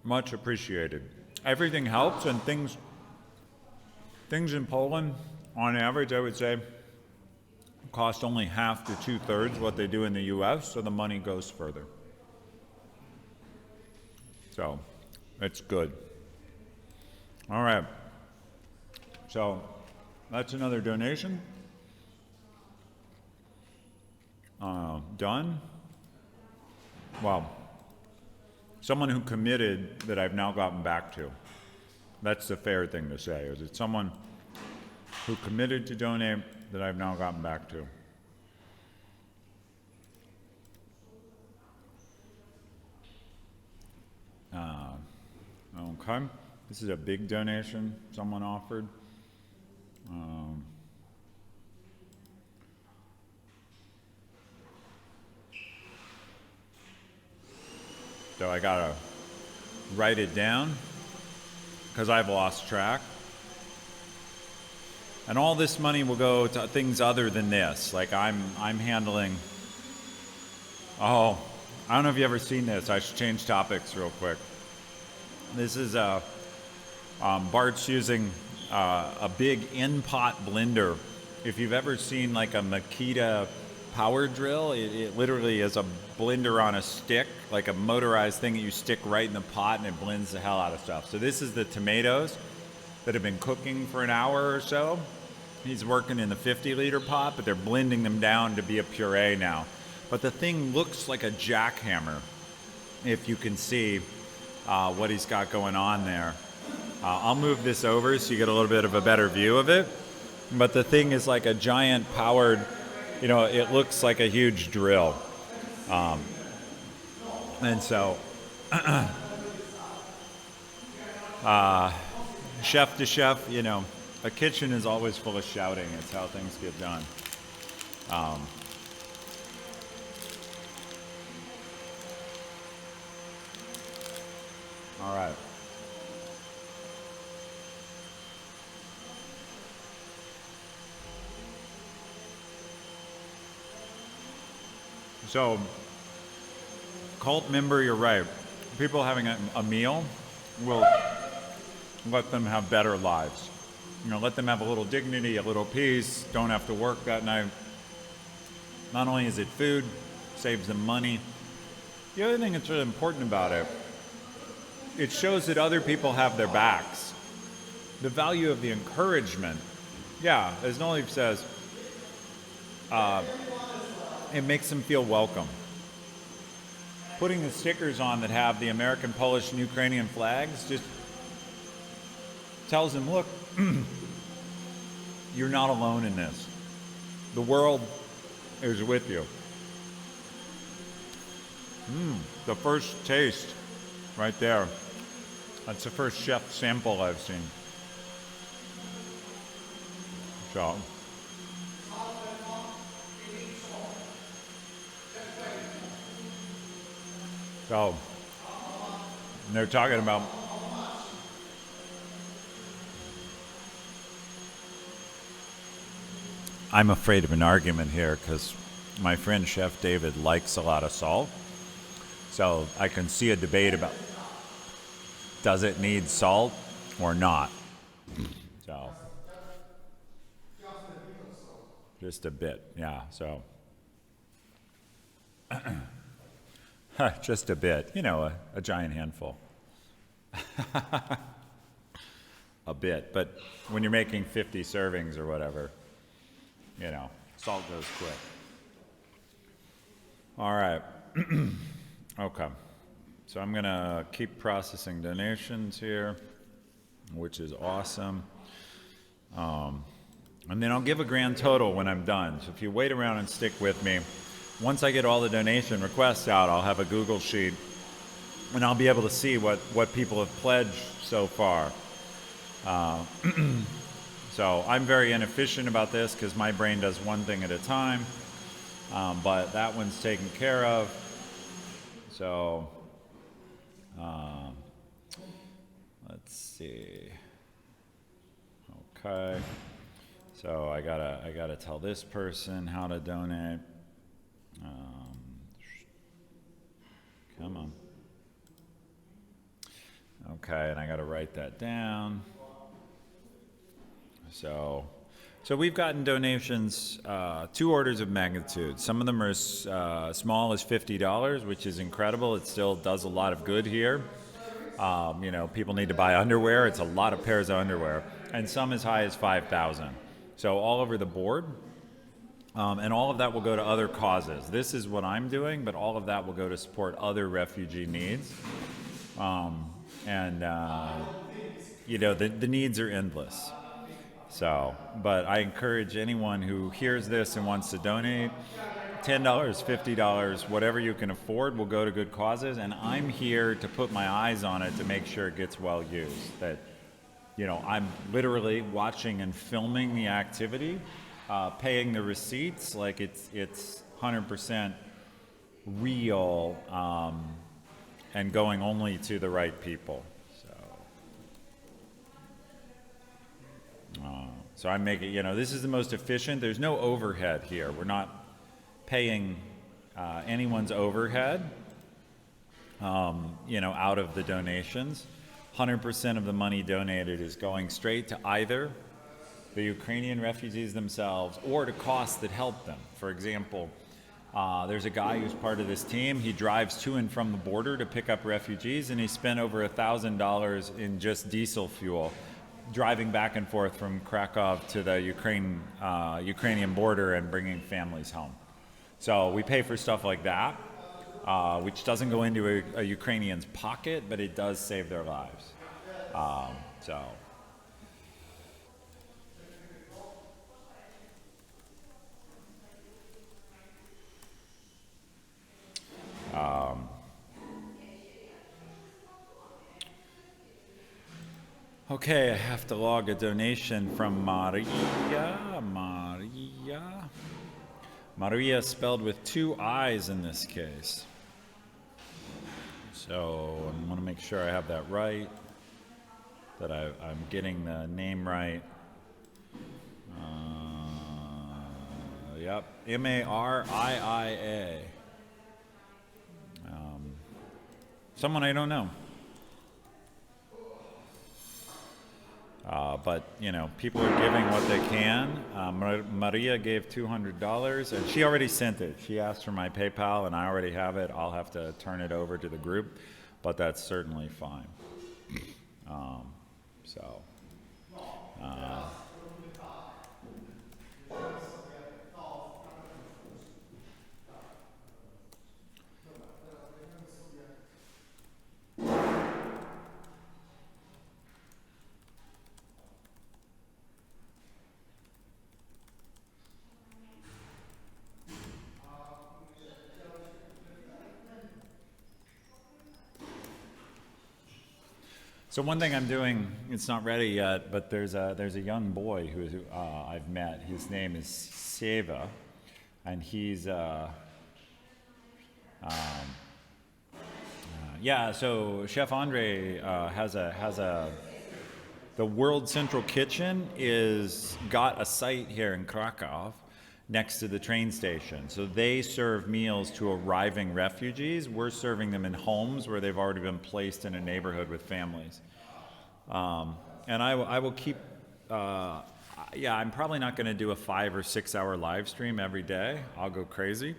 Much appreciated. Everything helps, and things in Poland, on average, I would say, cost only half to two-thirds what they do in the US, so the money goes further. So, it's good. All right. So, that's another donation. Done. Well, someone who committed that I've now gotten back to. That's the fair thing to say, is it's someone who committed to donate that I've now gotten back to. Okay, this is a big donation someone offered. So I gotta write it down because I've lost track. And all this money will go to things other than this. Like I'm handling. Oh, I don't know if you've ever seen this. I should change topics real quick. This is Bart's using a big in-pot blender. If you've ever seen like a Makita power drill, it literally is a blender on a stick, like a motorized thing that you stick right in the pot and it blends the hell out of stuff. So this is the tomatoes that have been cooking for an hour or so. He's working in the 50-liter pot, but they're blending them down to be a puree now. But the thing looks like a jackhammer, if you can see what he's got going on there. I'll move this over so you get a little bit of a better view of it. But the thing is like a giant powered, it looks like a huge drill. And so, chef to chef, a kitchen is always full of shouting. It's how things get done. All right. So, cult member, you're right. People having a meal will let them have better lives. Let them have a little dignity, a little peace, don't have to work that night. Not only is it food, saves them money. The other thing that's really important about it, it shows that other people have their backs. The value of the encouragement, as Noliv says, it makes them feel welcome. Putting the stickers on that have the American, Polish, and Ukrainian flags just tells them, look, you're not alone in this. The world is with you. The first taste right there. That's the first chef sample I've seen. So, they're talking about I'm afraid of an argument here because my friend Chef David likes a lot of salt. So I can see a debate about does it need salt or not. So Just a bit, yeah, so. Just a bit, you know, a giant handful. A bit, but when you're making 50 servings or whatever, you know, salt goes quick. All right, okay. So I'm gonna keep processing donations here, which is awesome. And then I'll give a grand total when I'm done. So if you wait around and stick with me, once I get all the donation requests out, I'll have a Google sheet and I'll be able to see what people have pledged so far. So I'm very inefficient about this because my brain does one thing at a time, but that one's taken care of. So let's see. Okay. So I gotta tell this person how to donate. Come on. Okay, and I gotta write that down. So we've gotten donations, 2 orders of magnitude. Some of them are as small as $50, which is incredible. It still does a lot of good here. You know, people need to buy underwear. It's a lot of pairs of underwear. And some as high as 5,000. So all over the board. And all of that will go to other causes. This is what I'm doing, but all of that will go to support other refugee needs. You know, the needs are endless. So, but I encourage anyone who hears this and wants to donate, $10, $50, whatever you can afford will go to good causes. And I'm here to put my eyes on it to make sure it gets well used. That, you know, I'm literally watching and filming the activity, paying the receipts, like it's 100% real, and going only to the right people. So I'm making, you know, this is the most efficient. There's no overhead here. We're not paying anyone's overhead, you know, out of the donations. 100% of the money donated is going straight to either the Ukrainian refugees themselves or to costs that help them. For example, there's a guy who's part of this team. He drives to and from the border to pick up refugees, and he spent over $1,000 in just diesel fuel driving back and forth from Krakow to the Ukrainian border and bringing families home. So we pay for stuff like that, which doesn't go into a Ukrainian's pocket, but it does save their lives. Okay, I have to log a donation from Maria. Maria spelled with 2 I's in this case. So I want to make sure I have that right, that I'm getting the name right. Yep, Maria. Someone I don't know. But, you know, people are giving what they can. Maria gave $200, and she already sent it. She asked for my PayPal, and I already have it. I'll have to turn it over to the group, but that's certainly fine. So one thing I'm doing, it's not ready yet, but there's a young boy who I've met. His name is Seva, and he's So Chef Andre has the World Central Kitchen got a site here in Krakow next to the train station. So they serve meals to arriving refugees. We're serving them in homes where they've already been placed in a neighborhood with families. And I will keep, yeah, I'm probably not going to do a 5 or 6 hour live stream every day. I'll go crazy.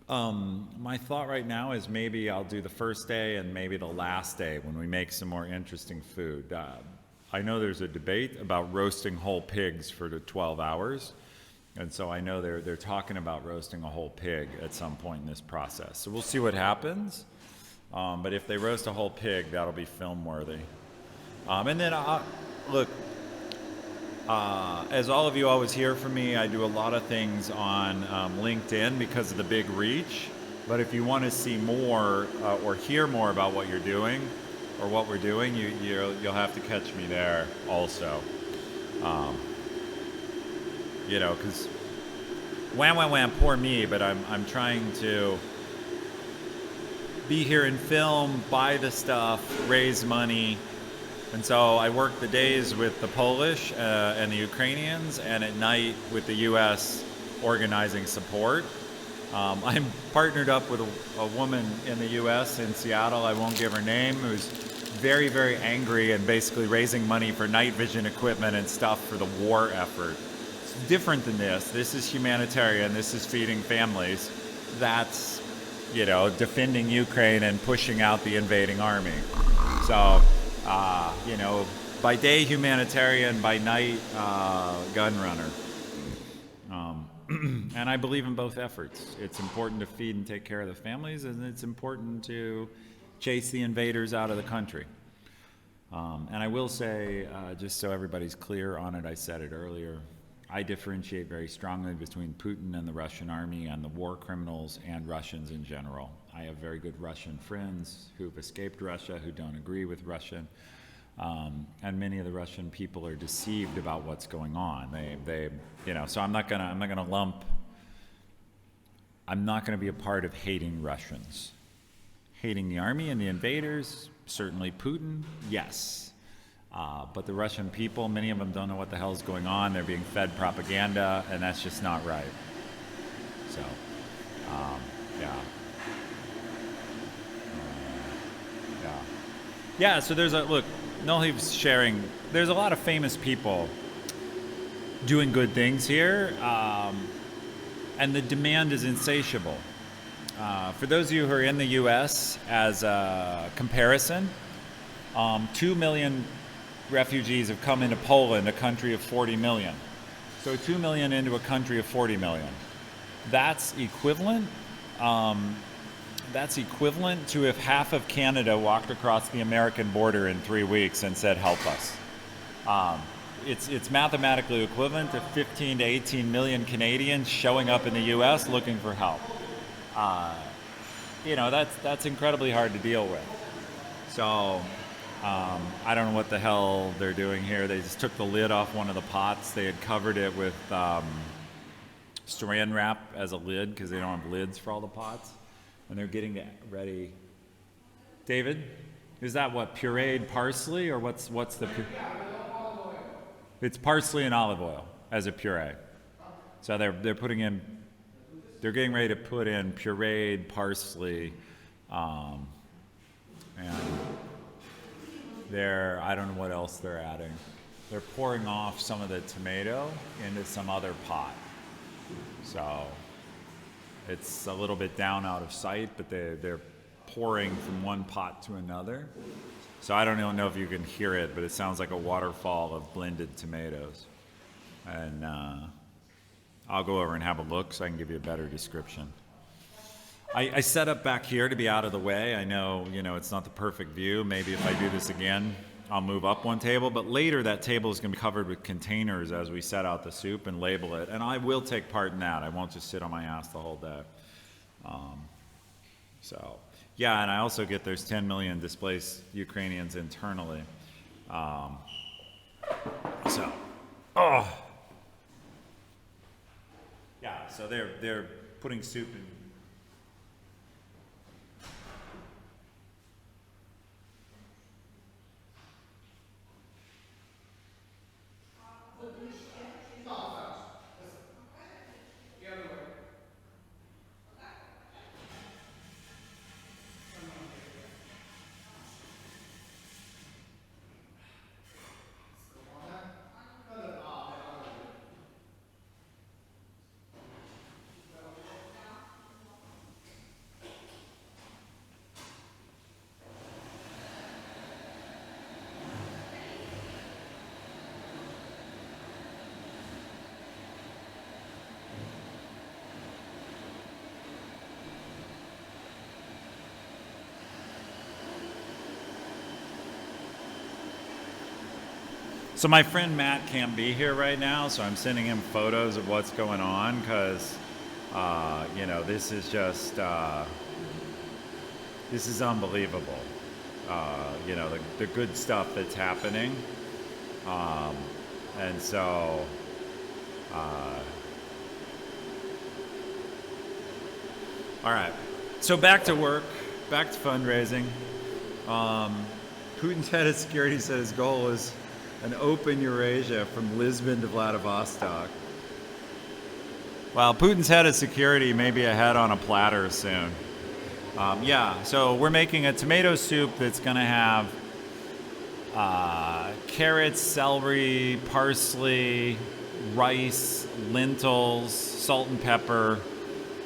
My thought right now is maybe I'll do the first day and maybe the last day when we make some more interesting food. I know there's a debate about roasting whole pigs for the 12 hours. And so I know they're talking about roasting a whole pig at some point in this process. So we'll see what happens. But if they roast a whole pig, that'll be film worthy. And then, look, as all of you always hear from me, I do a lot of things on LinkedIn because of the big reach. But if you want to see more or hear more about what you're doing or what we're doing, you'll have to catch me there also. You know, because wham, poor me, but I'm trying to be here and film, buy the stuff, raise money. And so I work the days with the Polish and the Ukrainians, and at night with the U.S. organizing support. I'm partnered up with a woman in the U.S. in Seattle, I won't give her name, who's very, very angry and basically raising money for night vision equipment and stuff for the war effort. It's different than this. This is humanitarian. This is feeding families. That's, you know, defending Ukraine and pushing out the invading army. So, you know, by day humanitarian, by night gun runner. And I believe in both efforts. It's important to feed and take care of the families, and it's important to chase the invaders out of the country. And I will say, just so everybody's clear on it, I said it earlier, I differentiate very strongly between Putin and the Russian army and the war criminals and Russians in general. I have very good Russian friends who've escaped Russia, who don't agree with Russian. And many of the Russian people are deceived about what's going on. They, you know, so I'm not gonna be a part of hating Russians. Hating the army and the invaders, certainly Putin, yes. But the Russian people, many of them don't know what the hell is going on. They're being fed propaganda, and that's just not right. So, yeah. Yeah, so there's look, Nolhiv's sharing, there's a lot of famous people doing good things here, and the demand is insatiable. For those of you who are in the U.S., as a comparison, 2 million refugees have come into Poland, a country of 40 million. So 2 million into a country of 40 million. That's equivalent. That's equivalent to if half of Canada walked across the American border in 3 weeks and said, "Help us." It's mathematically equivalent to 15 to 18 million Canadians showing up in the U.S. looking for help. You know, that's incredibly hard to deal with. So. I don't know what the hell they're doing here. They just took the lid off one of the pots. They had covered it with saran wrap as a lid because they don't have lids for all the pots. And they're getting ready. David, is that what, pureed parsley, or what's the? It's parsley and olive oil as a puree. So they're getting ready to put in pureed parsley, and I don't know what else they're adding. They're pouring off some of the tomato into some other pot. So it's a little bit down out of sight, but they're pouring from one pot to another. So I don't know if you can hear it, but it sounds like a waterfall of blended tomatoes. And I'll go over and have a look so I can give you a better description. I set up back here to be out of the way. I know, you know, it's not the perfect view. Maybe if I do this again, I'll move up one table. But later, that table is going to be covered with containers as we set out the soup and label it. And I will take part in that. I won't just sit on my ass the whole day. So, yeah, and I also get there's 10 million displaced Ukrainians internally. Yeah, so they're putting soup in. So my friend Matt can't be here right now, so I'm sending him photos of what's going on because, you know, this is just, this is unbelievable. You know, the good stuff that's happening. And so, all right. So back to work, back to fundraising. Putin's head of security said his goal is an open Eurasia from Lisbon to Vladivostok. Well, Putin's head of security may be a head on a platter soon. Yeah, so we're making a tomato soup that's going to have carrots, celery, parsley, rice, lentils, salt and pepper.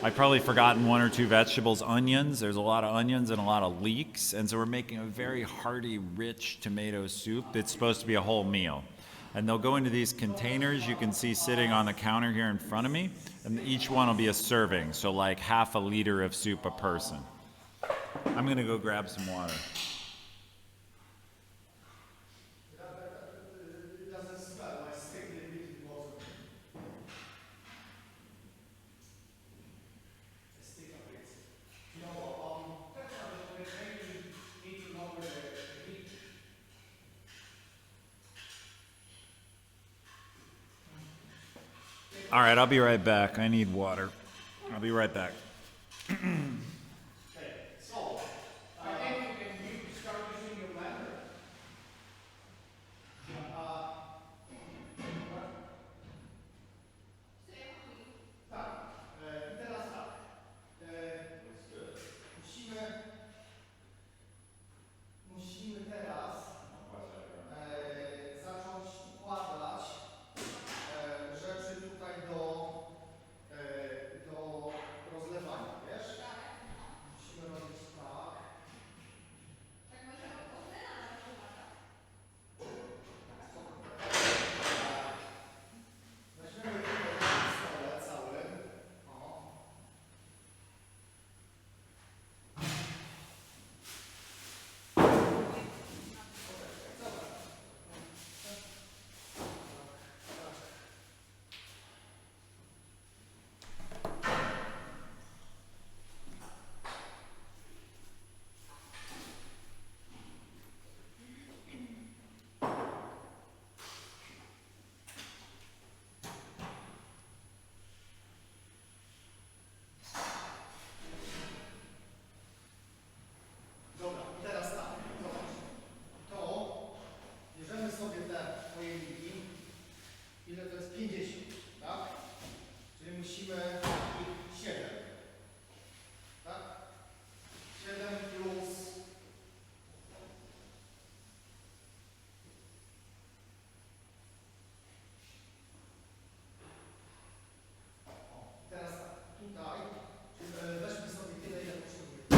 I've probably forgotten one or two vegetables, onions. There's a lot of onions and a lot of leeks. And so we're making a very hearty, rich tomato soup that's supposed to be a whole meal. And they'll go into these containers you can see sitting on the counter here in front of me. And each one will be a serving, so like half a liter of soup a person. I'm going to go grab some water. It doesn't smell like strictly liquid water. Stick of it. You know what? That's not the maybe need to know where the heat. All right, I'll be right back. I need water. I'll be right back. So, I think you can start using your blender. Tak, i teraz tak. Musimy teraz zacząć układać rzeczy tutaj do rozlewania, wiesz? Musimy robić tak. Weźmiemy tutaj na stole całym. O. Dobra, i teraz tak, zobacz. To bierzemy sobie te pojemniki. Ile to jest? 50, tak? Czyli musimy ich 7. Tak? 7 plus. O, teraz tak, tutaj. Czyli weźmy sobie tyle, ile potrzebujemy.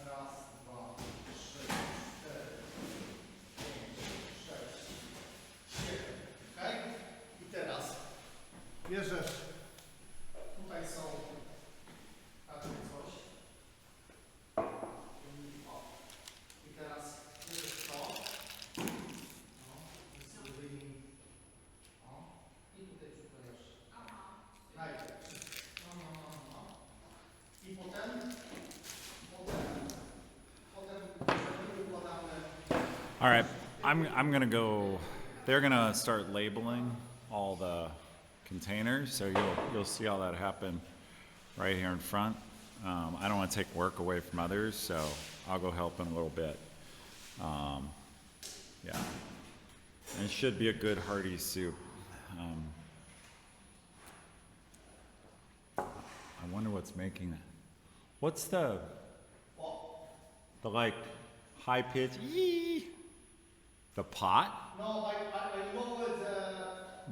Raz, dwa, trzy, cztery, pięć, sześć, siedem. Okay? I teraz bierzesz, tutaj są takie coś. O. I teraz bierzesz to. O, i sobie wyjmij. O. I tutaj przyklejasz. Najpierw wszystko. No. I potem układamy. All right, I'm gonna go. They're gonna start labeling all the containers, so you'll see all that happen right here in front. I don't want to take work away from others, so I'll go help in a little bit. Yeah, and it should be a good hearty soup. I wonder what's making that. What's the like high pitch? Yee! The pot? No, I lowered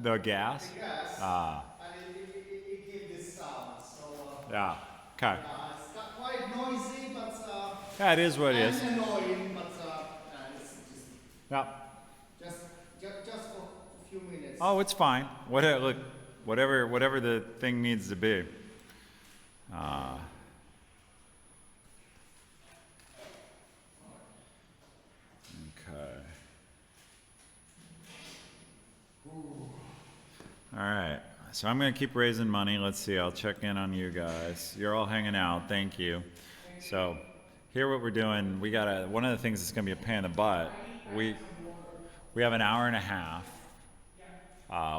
The gas? the gas, Ah, and it gave this sound. So yeah. Okay. it's got quite noisy, but Yeah, it is what it and is. annoying, but it's Yeah. just for a few minutes. Oh, it's fine. Look, whatever the thing needs to be. All right. So I'm going to keep raising money. Let's see. I'll check in on you guys. You're all hanging out. Thank you. So here what we're doing, we got to, one of the things that's going to be a pain in the butt, we have an hour and a half.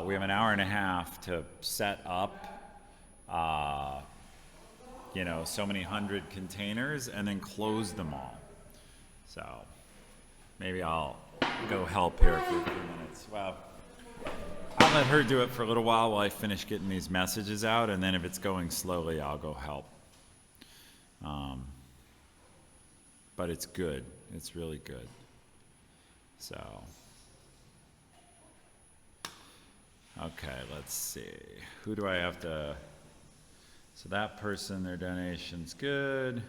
We have an hour and a half to set up, you know, so many hundred containers and then close them all. So maybe I'll go help here for a few minutes. Well, I'll let her do it for a little while I finish getting these messages out, and then if it's going slowly, I'll go help. But it's good. It's really good. So, okay, let's see. Who do I have to... So that person, their donation's good.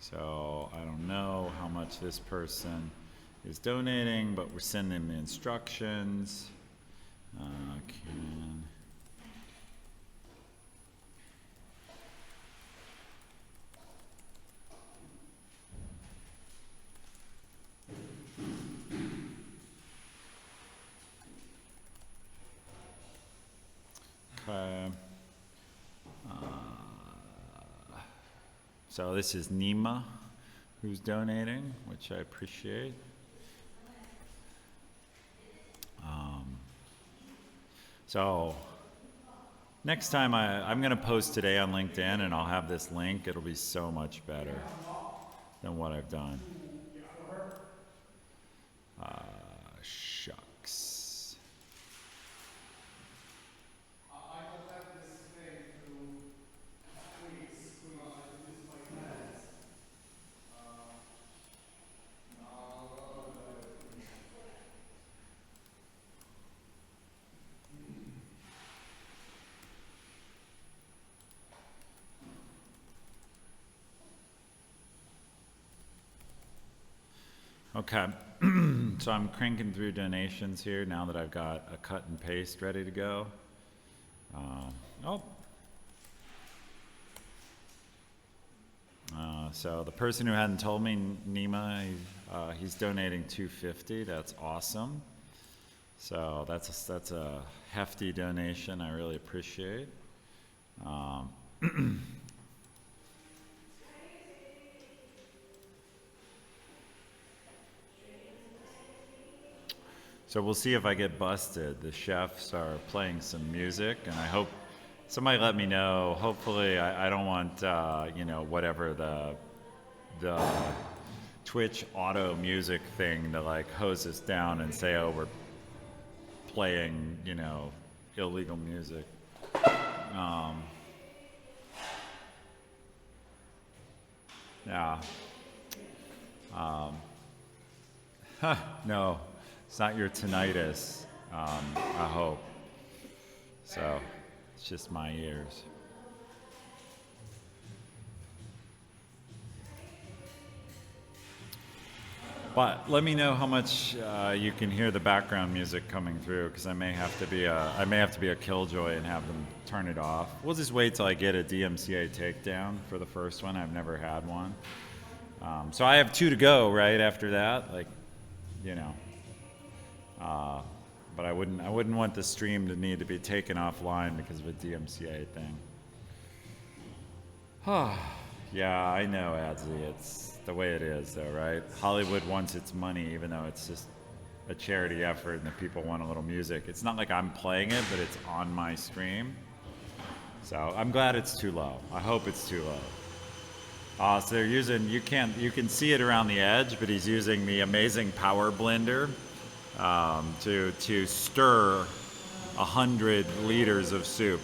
So I don't know how much this person is donating, but we're sending them instructions. Okay. So this is Nima who's donating, which I appreciate. So next time I'm going to post today on LinkedIn, and I'll have this link. It'll be so much better than what I've done. Shucks. I don't have this thing to squeeze I use my hands. Okay, so I'm cranking through donations here now that I've got a cut and paste ready to go. So the person who hadn't told me, Nima, he's donating $250. That's awesome. So that's a hefty donation. I really appreciate. So we'll see if I get busted. The chefs are playing some music, and I hope somebody let me know. Hopefully, I don't want you know, whatever the Twitch auto music thing to like hose us down and say, oh, we're playing, you know, illegal music. Yeah. No. It's not your tinnitus, I hope. So, it's just my ears. But let me know how much you can hear the background music coming through, because I may have to be a killjoy and have them turn it off. We'll just wait till I get a DMCA takedown for the first one. I've never had one. So I have 2 to go, right after that, like, you know. But I wouldn't want the stream to need to be taken offline because of a DMCA thing. Yeah, I know, Adzi. It's the way it is, though, right? Hollywood wants its money, even though it's just a charity effort and the people want a little music. It's not like I'm playing it, but it's on my stream. So I'm glad it's too low. I hope it's too low. So they're using, you can see it around the edge, but he's using the amazing power blender to stir 100 liters of soup.